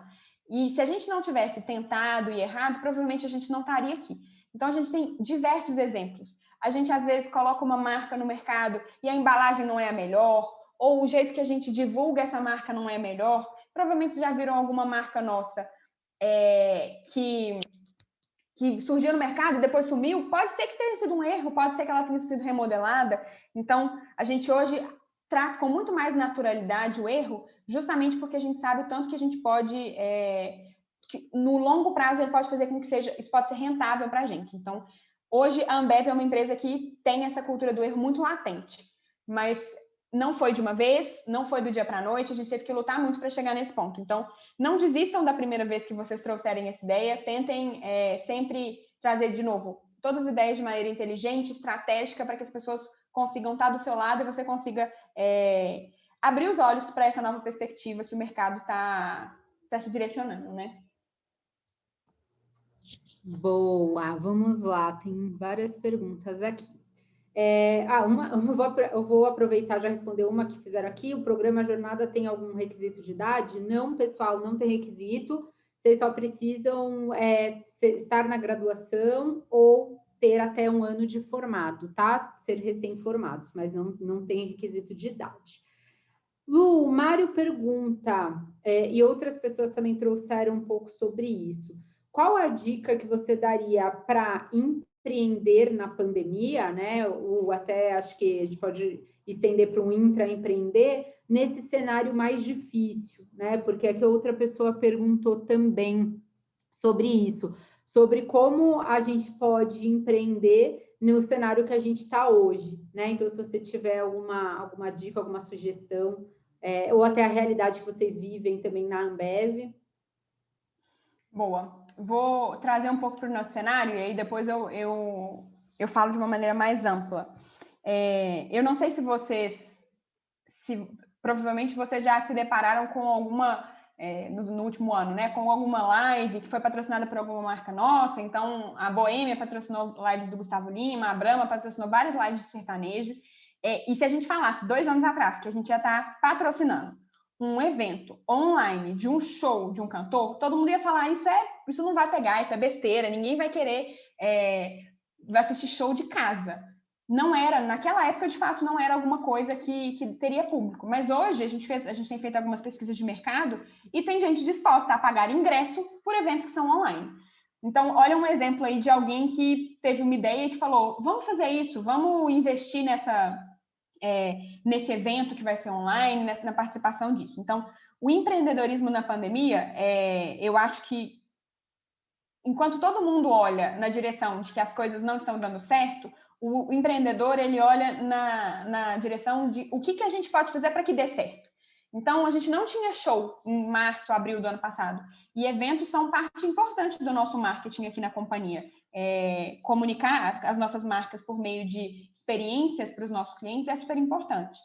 E se a gente não tivesse tentado e errado, provavelmente a gente não estaria aqui. Então a gente tem diversos exemplos. A gente às vezes coloca uma marca no mercado e a embalagem não é a melhor, ou o jeito que a gente divulga essa marca não é melhor. Provavelmente já viram alguma marca nossa que surgiu no mercado e depois sumiu. Pode ser que tenha sido um erro, pode ser que ela tenha sido remodelada. Então, a gente hoje traz com muito mais naturalidade o erro, justamente porque a gente sabe o tanto que a gente pode... que no longo prazo, ele pode fazer com que isso pode ser rentável para a gente. Então, hoje, a Ambev é uma empresa que tem essa cultura do erro muito latente. Mas não foi de uma vez, não foi do dia para a noite, a gente teve que lutar muito para chegar nesse ponto. Então, não desistam da primeira vez que vocês trouxerem essa ideia, tentem sempre trazer de novo todas as ideias de maneira inteligente, estratégica, para que as pessoas consigam estar do seu lado e você consiga abrir os olhos para essa nova perspectiva que o mercado está se direcionando, né? Boa, vamos lá, tem várias perguntas aqui. Eu vou aproveitar já responder uma que fizeram aqui. O programa Jornada tem algum requisito de idade? Não, pessoal, não tem requisito. Vocês só precisam estar na graduação ou ter até 1 ano de formado, tá? Ser recém-formados, mas não tem requisito de idade. Lu, o Mário pergunta, e outras pessoas também trouxeram um pouco sobre isso. Qual a dica que você daria para empreender na pandemia, né? Ou até acho que a gente pode estender para um intraempreender nesse cenário mais difícil, né? Porque aqui outra pessoa perguntou também sobre isso, sobre como a gente pode empreender no cenário que a gente está hoje, né? Então, se você tiver alguma dica, alguma sugestão, ou até a realidade que vocês vivem também na Ambev. Boa. Vou trazer um pouco para o nosso cenário e aí depois eu falo de uma maneira mais ampla. Eu não sei se provavelmente vocês já se depararam com alguma, no último ano, né, com alguma live que foi patrocinada por alguma marca nossa. Então, a Boêmia patrocinou lives do Gustavo Lima, a Brahma patrocinou várias lives de sertanejo. E se a gente falasse 2 anos atrás que a gente ia estar patrocinando um evento online de um show de um cantor, todo mundo ia falar, isso não vai pegar, isso é besteira, ninguém vai querer vai assistir show de casa. Não era, naquela época, de fato, não era alguma coisa que teria público. Mas hoje, a gente tem feito algumas pesquisas de mercado e tem gente disposta a pagar ingresso por eventos que são online. Então, olha um exemplo aí de alguém que teve uma ideia e que falou, vamos fazer isso, vamos investir nesse evento que vai ser online, na participação disso. Então, o empreendedorismo na pandemia, eu acho que enquanto todo mundo olha na direção de que as coisas não estão dando certo, o empreendedor ele olha na direção de o que a gente pode fazer para que dê certo. Então, a gente não tinha show em março, abril do ano passado. E eventos são parte importante do nosso marketing aqui na companhia. Comunicar as nossas marcas por meio de experiências para os nossos clientes é super importante.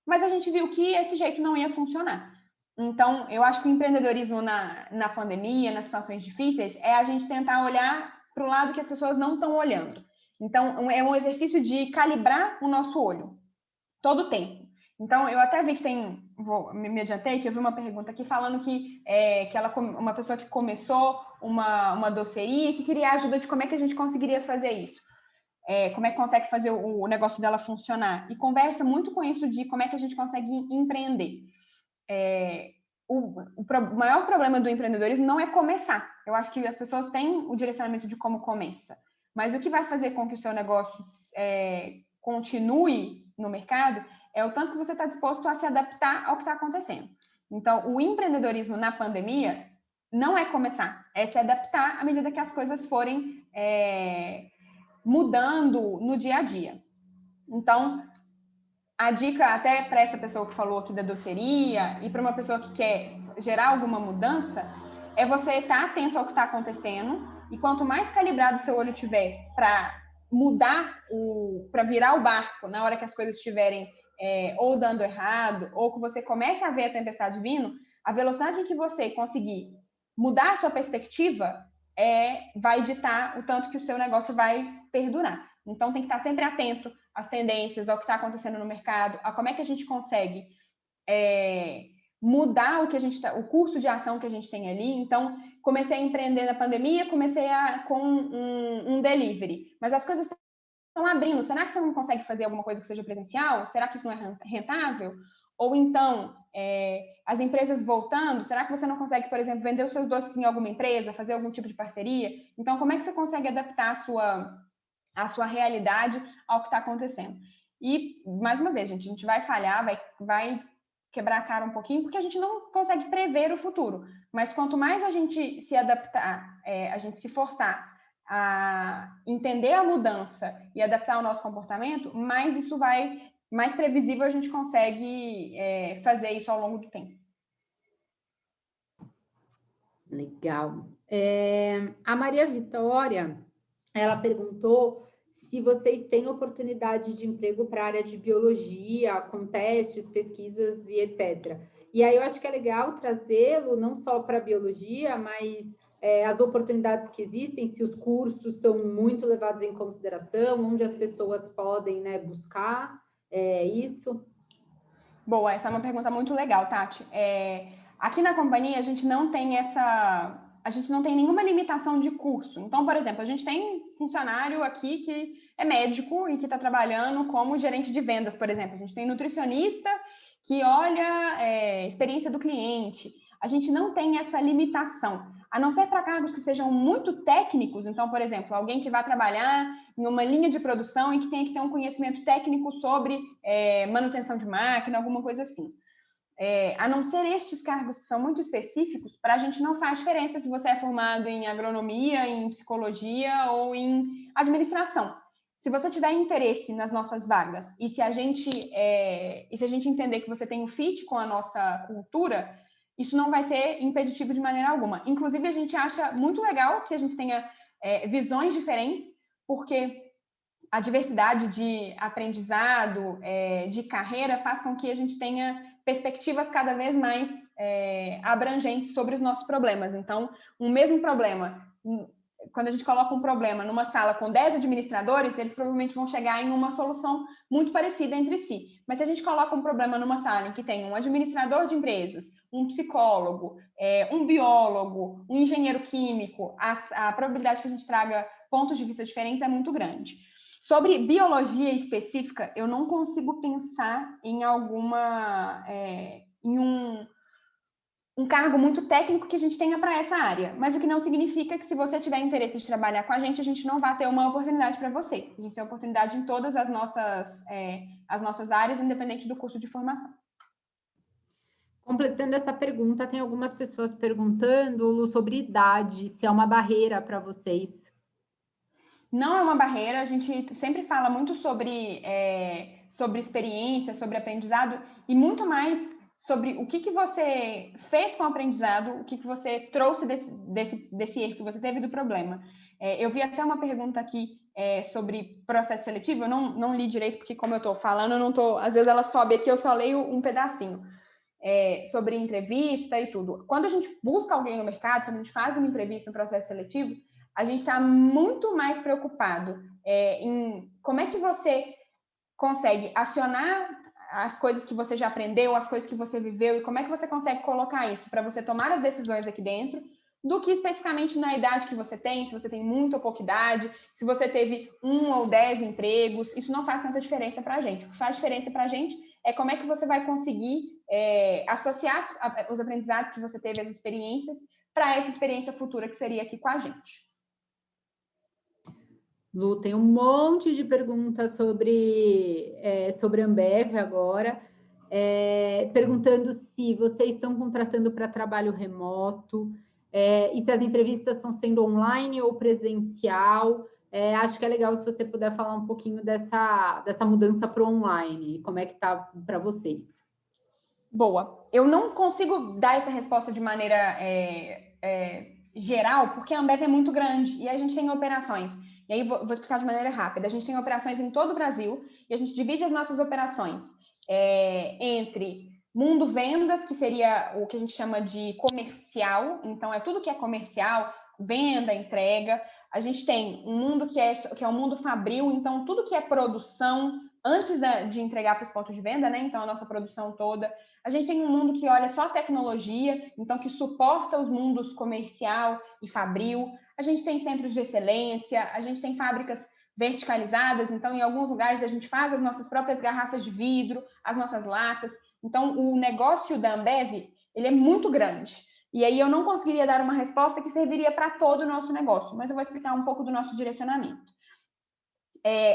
Mas a gente viu que esse jeito não ia funcionar. Então, eu acho que o empreendedorismo na pandemia, nas situações difíceis, é a gente tentar olhar para o lado que as pessoas não estão olhando. Então, é um exercício de calibrar o nosso olho, todo o tempo. Então, eu até vi que me adiantei, que eu vi uma pergunta aqui falando que uma pessoa que começou uma doceria e que queria ajuda de como é que a gente conseguiria fazer isso. como é que consegue fazer o negócio dela funcionar, e conversa muito com isso de como é que a gente consegue empreender. O maior problema do empreendedorismo não é começar. Eu acho que as pessoas têm o direcionamento de como começa, mas o que vai fazer com que o seu negócio continue no mercado é o tanto que você está disposto a se adaptar ao que está acontecendo. Então, o empreendedorismo na pandemia não é começar, é se adaptar à medida que as coisas forem mudando no dia a dia. Então, a dica até para essa pessoa que falou aqui da doceria e para uma pessoa que quer gerar alguma mudança é você estar atento ao que está acontecendo, e quanto mais calibrado o seu olho tiver para mudar, para virar o barco na hora que as coisas estiverem ou dando errado, ou que você comece a ver a tempestade vindo, a velocidade em que você conseguir mudar a sua perspectiva vai ditar o tanto que o seu negócio vai perdurar. Então, tem que estar sempre atento às tendências, ao que está acontecendo no mercado, a como é que a gente consegue mudar o curso de ação que a gente tem ali. Então, comecei a empreender na pandemia, comecei com um delivery, mas as coisas estão abrindo. Será que você não consegue fazer alguma coisa que seja presencial? Será que isso não é rentável? Ou então, as empresas voltando, será que você não consegue, por exemplo, vender os seus doces em alguma empresa, fazer algum tipo de parceria? Então, como é que você consegue adaptar a sua realidade ao que está acontecendo? E, mais uma vez, gente, a gente vai falhar, vai quebrar a cara um pouquinho, porque a gente não consegue prever o futuro. Mas quanto mais a gente se adaptar, a gente se forçar a entender a mudança e adaptar o nosso comportamento, mais previsível a gente consegue fazer isso ao longo do tempo. Legal. A Maria Vitória, ela perguntou se vocês têm oportunidade de emprego para a área de biologia, com testes, pesquisas e etc. E aí eu acho que é legal trazê-lo não só para a biologia, mas as oportunidades que existem, se os cursos são muito levados em consideração, onde as pessoas podem, né, buscar isso. Boa, essa é uma pergunta muito legal, Tati. Aqui na companhia a gente não tem nenhuma limitação de curso. Então, por exemplo, a gente tem funcionário aqui que é médico e que está trabalhando como gerente de vendas, por exemplo. A gente tem nutricionista que olha experiência do cliente. A gente não tem essa limitação, a não ser para cargos que sejam muito técnicos. Então, por exemplo, alguém que vai trabalhar em uma linha de produção e que tem que ter um conhecimento técnico sobre manutenção de máquina, alguma coisa assim. A não ser estes cargos que são muito específicos, para a gente não faz diferença se você é formado em agronomia, em psicologia ou em administração. Se você tiver interesse nas nossas vagas e se a gente entender que você tem um fit com a nossa cultura, isso não vai ser impeditivo de maneira alguma. Inclusive, a gente acha muito legal que a gente tenha visões diferentes, porque a diversidade de aprendizado, de carreira, faz com que a gente tenha perspectivas cada vez mais abrangentes sobre os nossos problemas. Então, um mesmo problema, quando a gente coloca um problema numa sala com 10 administradores, eles provavelmente vão chegar em uma solução muito parecida entre si. Mas se a gente coloca um problema numa sala em que tem um administrador de empresas, um psicólogo, um biólogo, um engenheiro químico, a probabilidade que a gente traga pontos de vista diferentes é muito grande. Sobre biologia específica, eu não consigo pensar em um cargo muito técnico que a gente tenha para essa área, mas o que não significa que se você tiver interesse de trabalhar com a gente não vai ter uma oportunidade para você. A gente tem oportunidade em todas as nossas áreas, independente do curso de formação. Completando essa pergunta, tem algumas pessoas perguntando, Lu, sobre idade, se é uma barreira para vocês. Não é uma barreira, a gente sempre fala muito sobre experiência, sobre aprendizado, e muito mais sobre o que você fez com o aprendizado, o que você trouxe desse erro que você teve do problema. Eu vi até uma pergunta aqui sobre processo seletivo, eu não li direito, porque como eu estou falando, eu não estou, às vezes ela sobe aqui, eu só leio um pedacinho. Sobre entrevista e tudo. Quando a gente busca alguém no mercado, quando a gente faz uma entrevista, um processo seletivo, a gente está muito mais preocupado em como é que você consegue acionar as coisas que você já aprendeu, as coisas que você viveu, e como é que você consegue colocar isso para você tomar as decisões aqui dentro, do que especificamente na idade que você tem, se você tem muita ou pouca idade, se você teve 1 ou 10 empregos, isso não faz tanta diferença para a gente. O que faz diferença para a gente é como é que você vai conseguir associar os aprendizados que você teve, as experiências, para essa experiência futura que seria aqui com a gente. Lu, tem um monte de perguntas sobre Ambev agora, perguntando se vocês estão contratando para trabalho remoto, e se as entrevistas estão sendo online ou presencial. Acho que é legal se você puder falar um pouquinho dessa mudança para o online, como é que está para vocês. Boa. Eu não consigo dar essa resposta de maneira geral, porque a Ambev é muito grande e a gente tem operações. E aí vou explicar de maneira rápida. A gente tem operações em todo o Brasil e a gente divide as nossas operações entre mundo vendas, que seria o que a gente chama de comercial. Então, é tudo que é comercial, venda, entrega. A gente tem um mundo que é o mundo fabril, então tudo que é produção antes de entregar para os pontos de venda, né? Então, a nossa produção toda. A gente tem um mundo que olha só tecnologia, então que suporta os mundos comercial e fabril. A gente tem centros de excelência, a gente tem fábricas verticalizadas, então em alguns lugares a gente faz as nossas próprias garrafas de vidro, as nossas latas. Então o negócio da Ambev, ele é muito grande. E aí eu não conseguiria dar uma resposta que serviria para todo o nosso negócio, mas eu vou explicar um pouco do nosso direcionamento.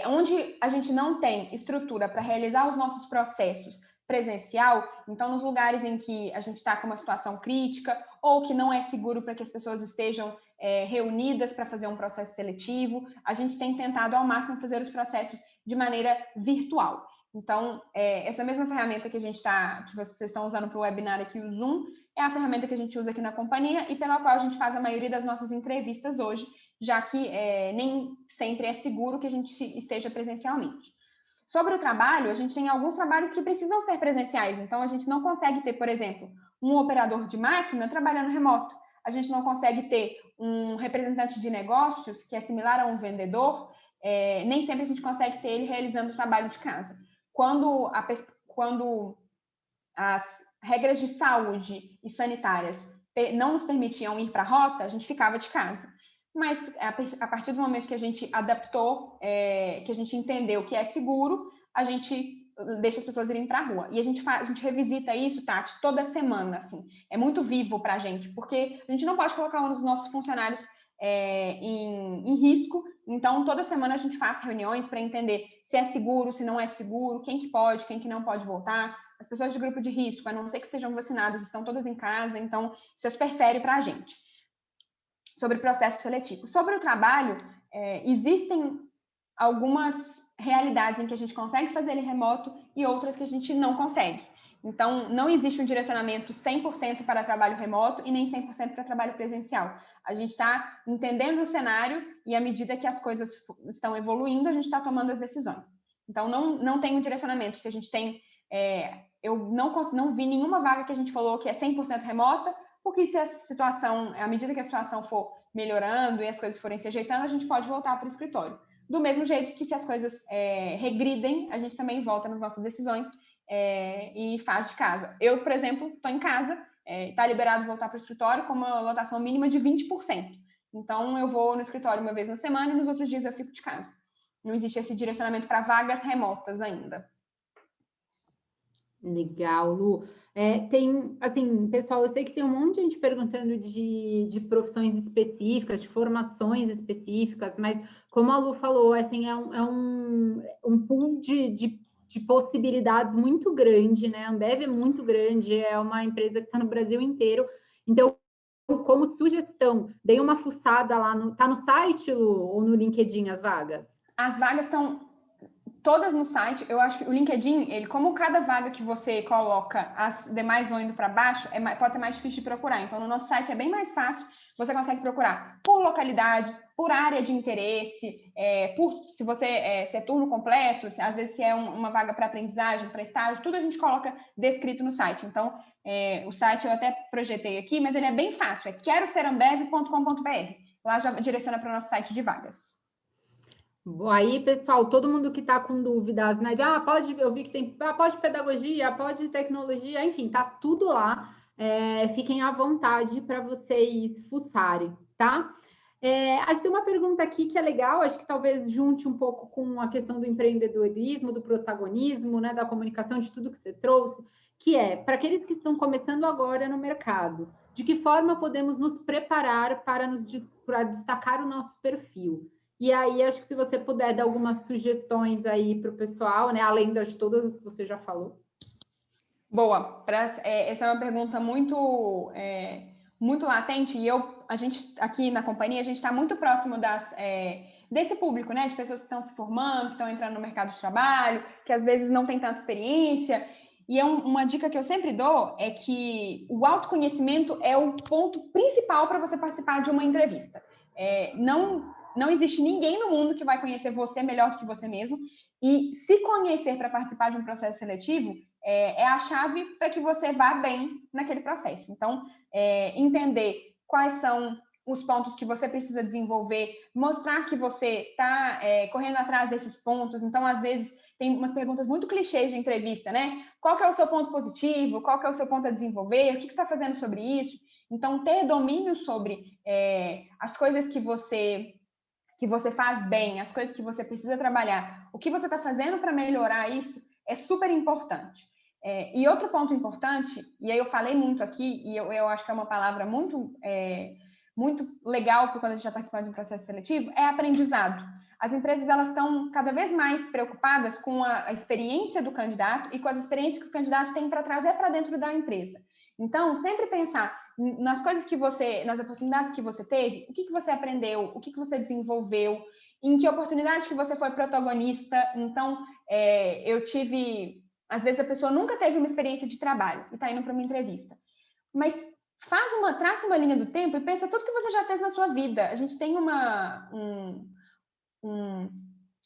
Onde a gente não tem estrutura para realizar os nossos processos presencial, então nos lugares em que a gente está com uma situação crítica ou que não é seguro para que as pessoas estejam reunidas para fazer um processo seletivo, a gente tem tentado ao máximo fazer os processos de maneira virtual. Então, essa mesma ferramenta que vocês estão usando para o webinar aqui, o Zoom, é a ferramenta que a gente usa aqui na companhia e pela qual a gente faz a maioria das nossas entrevistas hoje, já que nem sempre é seguro que a gente esteja presencialmente. Sobre o trabalho, a gente tem alguns trabalhos que precisam ser presenciais, então a gente não consegue ter, por exemplo, um operador de máquina trabalhando remoto. A gente não consegue ter um representante de negócios, que é similar a um vendedor, nem sempre a gente consegue ter ele realizando o trabalho de casa. Quando as regras de saúde e sanitárias não nos permitiam ir para a rota, a gente ficava de casa. Mas a partir do momento que a gente adaptou, que a gente entendeu que é seguro, a gente deixa as pessoas irem para a rua. E a gente revisita isso, Tati, toda semana, assim. É muito vivo para a gente, porque a gente não pode colocar um dos nossos funcionários em risco. Então, toda semana a gente faz reuniões para entender se é seguro, se não é seguro, quem que pode, quem que não pode voltar. As pessoas de grupo de risco, a não ser que sejam vacinadas, estão todas em casa. Então, isso é super sério para a gente. Sobre o processo seletivo. Sobre o trabalho, existem algumas realidades em que a gente consegue fazer ele remoto e outras que a gente não consegue. Então, não existe um direcionamento 100% para trabalho remoto e nem 100% para trabalho presencial. A gente está entendendo o cenário e, à medida que as coisas estão evoluindo, a gente está tomando as decisões. Então, não tem um direcionamento. Se a gente tem... eu não vi nenhuma vaga que a gente falou que é 100% remota, porque se a situação, à medida que a situação for melhorando e as coisas forem se ajeitando, a gente pode voltar para o escritório. Do mesmo jeito que se as coisas regridem, a gente também volta nas nossas decisões e faz de casa. Eu, por exemplo, estou em casa, está liberado voltar para o escritório com uma lotação mínima de 20%. Então, eu vou no escritório uma vez na semana e nos outros dias eu fico de casa. Não existe esse direcionamento para vagas remotas ainda. Legal, Lu. Tem, assim, pessoal, eu sei que tem um monte de gente perguntando de profissões específicas, de formações específicas, mas como a Lu falou, assim, é um pool de possibilidades muito grande, né? A Ambev é muito grande, é uma empresa que está no Brasil inteiro. Então, como sugestão, dei uma fuçada lá, tá no site, Lu, ou no LinkedIn as vagas? As vagas estão todas no site. Eu acho que o LinkedIn, como cada vaga que você coloca, as demais vão indo para baixo, pode ser mais difícil de procurar. Então, no nosso site é bem mais fácil. Você consegue procurar por localidade, por área de interesse, se você se é turno completo, às vezes se é uma vaga para aprendizagem, para estágio, tudo a gente coloca descrito no site. Então, o site eu até projetei aqui, mas ele é bem fácil. É queroserambev.com.br. Lá já direciona para o nosso site de vagas. Aí, pessoal, todo mundo que está com dúvidas, né? Eu vi que tem, pode pedagogia, pode tecnologia, enfim, tá tudo lá. fiquem à vontade para vocês fuçarem, tá? Acho que tem uma pergunta aqui que é legal, acho que talvez junte um pouco com a questão do empreendedorismo, do protagonismo, né, da comunicação, de tudo que você trouxe, que é, para aqueles que estão começando agora no mercado, de que forma podemos nos preparar para destacar o nosso perfil? E aí, acho que se você puder dar algumas sugestões aí para o pessoal, né, além de todas as que você já falou. Boa, essa é uma pergunta muito latente, e a gente aqui na companhia, a gente está muito próximo desse público, né? De pessoas que estão se formando, que estão entrando no mercado de trabalho, que às vezes não tem tanta experiência. E uma dica que eu sempre dou é que o autoconhecimento é o ponto principal para você participar de uma entrevista. Não existe ninguém no mundo que vai conhecer você melhor do que você mesmo, e se conhecer para participar de um processo seletivo é a chave para que você vá bem naquele processo. Então, entender quais são os pontos que você precisa desenvolver, mostrar que você está correndo atrás desses pontos. Então, às vezes, tem umas perguntas muito clichês de entrevista, né? Qual que é o seu ponto positivo? Qual que é o seu ponto a desenvolver? O que você está fazendo sobre isso? Então, ter domínio sobre as coisas que você faz bem, as coisas que você precisa trabalhar, o que você está fazendo para melhorar isso é super importante. E outro ponto importante, e aí eu falei muito aqui, e eu acho que é uma palavra muito legal quando a gente está participando de um processo seletivo, é aprendizado. As empresas elas estão cada vez mais preocupadas com a experiência do candidato e com as experiências que o candidato tem para trazer para dentro da empresa. Então, sempre pensar nas coisas que nas oportunidades que você teve, o que você aprendeu, o que você desenvolveu, em que oportunidade que você foi protagonista. Então, às vezes a pessoa nunca teve uma experiência de trabalho e está indo para uma entrevista. Mas traça uma linha do tempo e pensa tudo que você já fez na sua vida. A gente tem um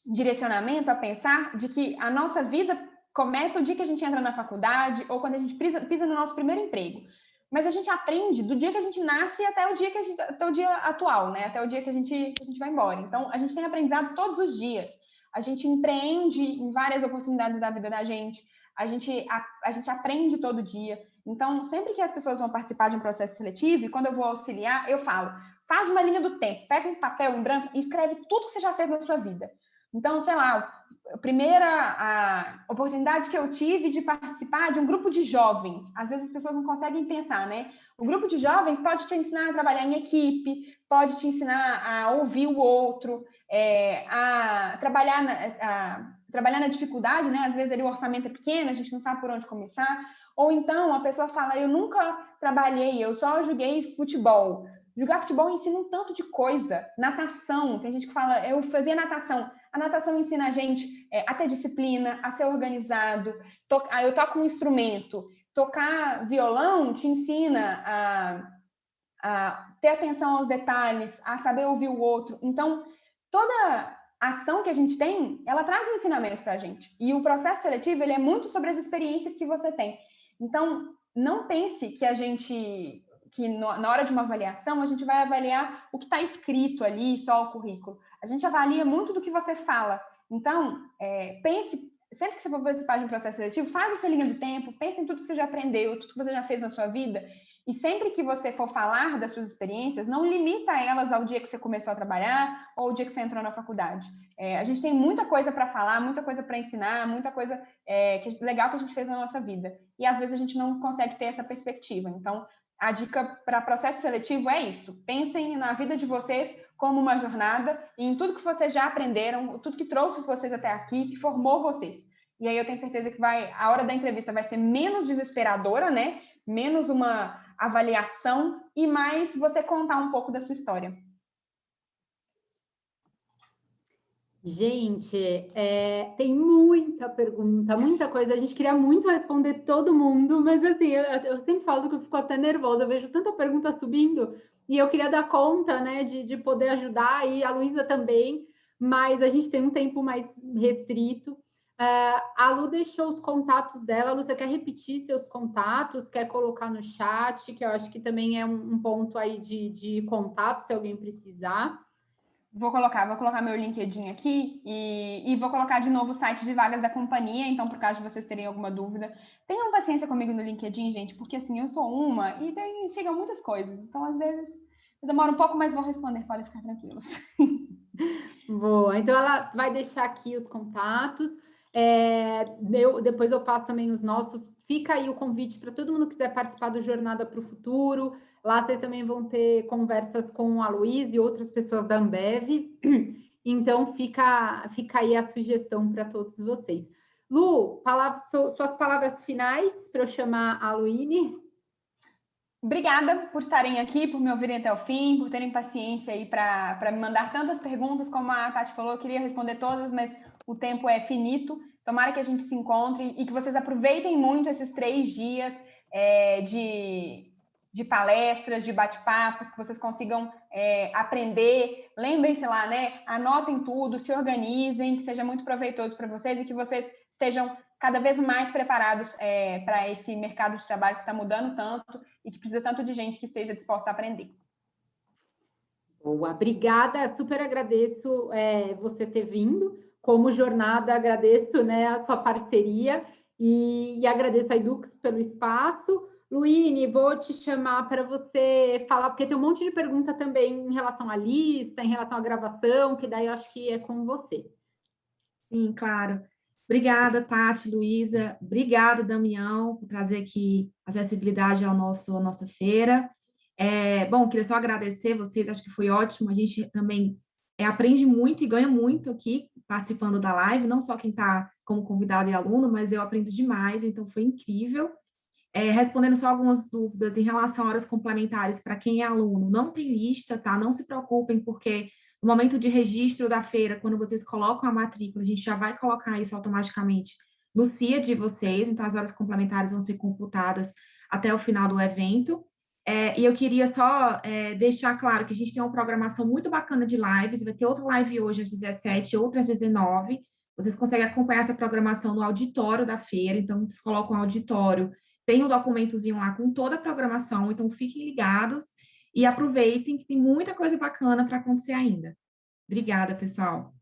direcionamento a pensar de que a nossa vida começa o dia que a gente entra na faculdade ou quando a gente pisa no nosso primeiro emprego. Mas a gente aprende do dia que a gente nasce até o dia atual, né? Até o dia que a gente vai embora. Então, a gente tem aprendizado todos os dias. A gente empreende em várias oportunidades da vida da gente. A gente aprende todo dia. Então, sempre que as pessoas vão participar de um processo seletivo, e quando eu vou auxiliar, eu falo, faz uma linha do tempo, pega um papel em branco e escreve tudo que você já fez na sua vida. Então, sei lá, a oportunidade que eu tive de participar de um grupo de jovens. Às vezes as pessoas não conseguem pensar, né? O grupo de jovens pode te ensinar a trabalhar em equipe, pode te ensinar a ouvir o outro, a trabalhar na dificuldade, né? Às vezes ali o orçamento é pequeno, a gente não sabe por onde começar. Ou então a pessoa fala, eu nunca trabalhei, eu só joguei futebol. Jogar futebol ensina um tanto de coisa. Natação, tem gente que fala, eu fazia natação. A natação ensina a gente a ter disciplina, a ser organizado. Eu toco um instrumento. Tocar violão te ensina a ter atenção aos detalhes, a saber ouvir o outro. Então, toda ação que a gente tem, ela traz um ensinamento para a gente. E o processo seletivo, ele é muito sobre as experiências que você tem. Então, não pense que na hora de uma avaliação, a gente vai avaliar o que está escrito ali, só o currículo. A gente avalia muito do que você fala. Então, pense, sempre que você for participar de um processo seletivo, faz essa linha do tempo, pense em tudo que você já aprendeu, tudo que você já fez na sua vida, e sempre que você for falar das suas experiências, não limita elas ao dia que você começou a trabalhar ou ao dia que você entrou na faculdade. A gente tem muita coisa para falar, muita coisa para ensinar, muita coisa legal que a gente fez na nossa vida. E às vezes a gente não consegue ter essa perspectiva. Então, a dica para processo seletivo é isso. Pensem na vida de vocês como uma jornada e em tudo que vocês já aprenderam, tudo que trouxe vocês até aqui, que formou vocês. E aí eu tenho certeza que a hora da entrevista vai ser menos desesperadora, né? Menos uma avaliação e mais você contar um pouco da sua história. Gente, tem muita pergunta, muita coisa. A gente queria muito responder todo mundo, mas assim, eu sempre falo que eu fico até nervosa. Eu vejo tanta pergunta subindo e eu queria dar conta, né, de poder ajudar, e a Luísa também, mas a gente tem um tempo mais restrito. A Lu deixou os contatos dela. Lu, você quer repetir seus contatos? Quer colocar no chat? Que eu acho que também é um ponto aí de contato, se alguém precisar. Vou colocar meu LinkedIn aqui e vou colocar de novo o site de vagas da companhia, então, por caso de vocês terem alguma dúvida, tenham paciência comigo no LinkedIn, gente, porque assim, eu sou uma e chegam muitas coisas, então, às vezes, eu demoro um pouco, mas vou responder, podem ficar tranquilos. Boa, então ela vai deixar aqui os contatos, depois eu passo também os nossos, fica aí o convite para todo mundo que quiser participar do Jornada para o Futuro, lá vocês também vão ter conversas com a Luísa e outras pessoas da Ambev, então fica aí a sugestão para todos vocês. Lu, suas palavras finais para eu chamar a Luíne. Obrigada por estarem aqui, por me ouvirem até o fim, por terem paciência aí para me mandar tantas perguntas, como a Tati falou, eu queria responder todas, mas o tempo é finito. Tomara que a gente se encontre e que vocês aproveitem muito esses 3 dias de palestras, de bate-papos, que vocês consigam aprender. Lembrem-se lá, né? Anotem tudo, se organizem, que seja muito proveitoso para vocês e que vocês estejam cada vez mais preparados para esse mercado de trabalho que está mudando tanto e que precisa tanto de gente que esteja disposta a aprender. Boa, obrigada, super agradeço você ter vindo. Como jornada, agradeço, né, a sua parceria e agradeço a Edux pelo espaço. Luíne, vou te chamar para você falar, porque tem um monte de pergunta também em relação à lista, em relação à gravação, que daí eu acho que é com você. Sim, claro. Obrigada, Tati, Luísa. Obrigada, Damião, por trazer aqui acessibilidade à nossa feira. Bom, queria só agradecer vocês, acho que foi ótimo. A gente também aprende muito e ganha muito aqui participando da live, não só quem está como convidado e aluno, mas eu aprendo demais, então foi incrível. Respondendo só algumas dúvidas em relação a horas complementares para quem é aluno, não tem lista, tá? Não se preocupem, porque no momento de registro da feira, quando vocês colocam a matrícula, a gente já vai colocar isso automaticamente no CIA de vocês, então as horas complementares vão ser computadas até o final do evento. E eu queria só deixar claro que a gente tem uma programação muito bacana de lives, vai ter outra live hoje às 17, outra às 19. Vocês conseguem acompanhar essa programação no auditório da feira, então vocês colocam o auditório, tem um documentozinho lá com toda a programação, então fiquem ligados e aproveitem que tem muita coisa bacana para acontecer ainda. Obrigada, pessoal.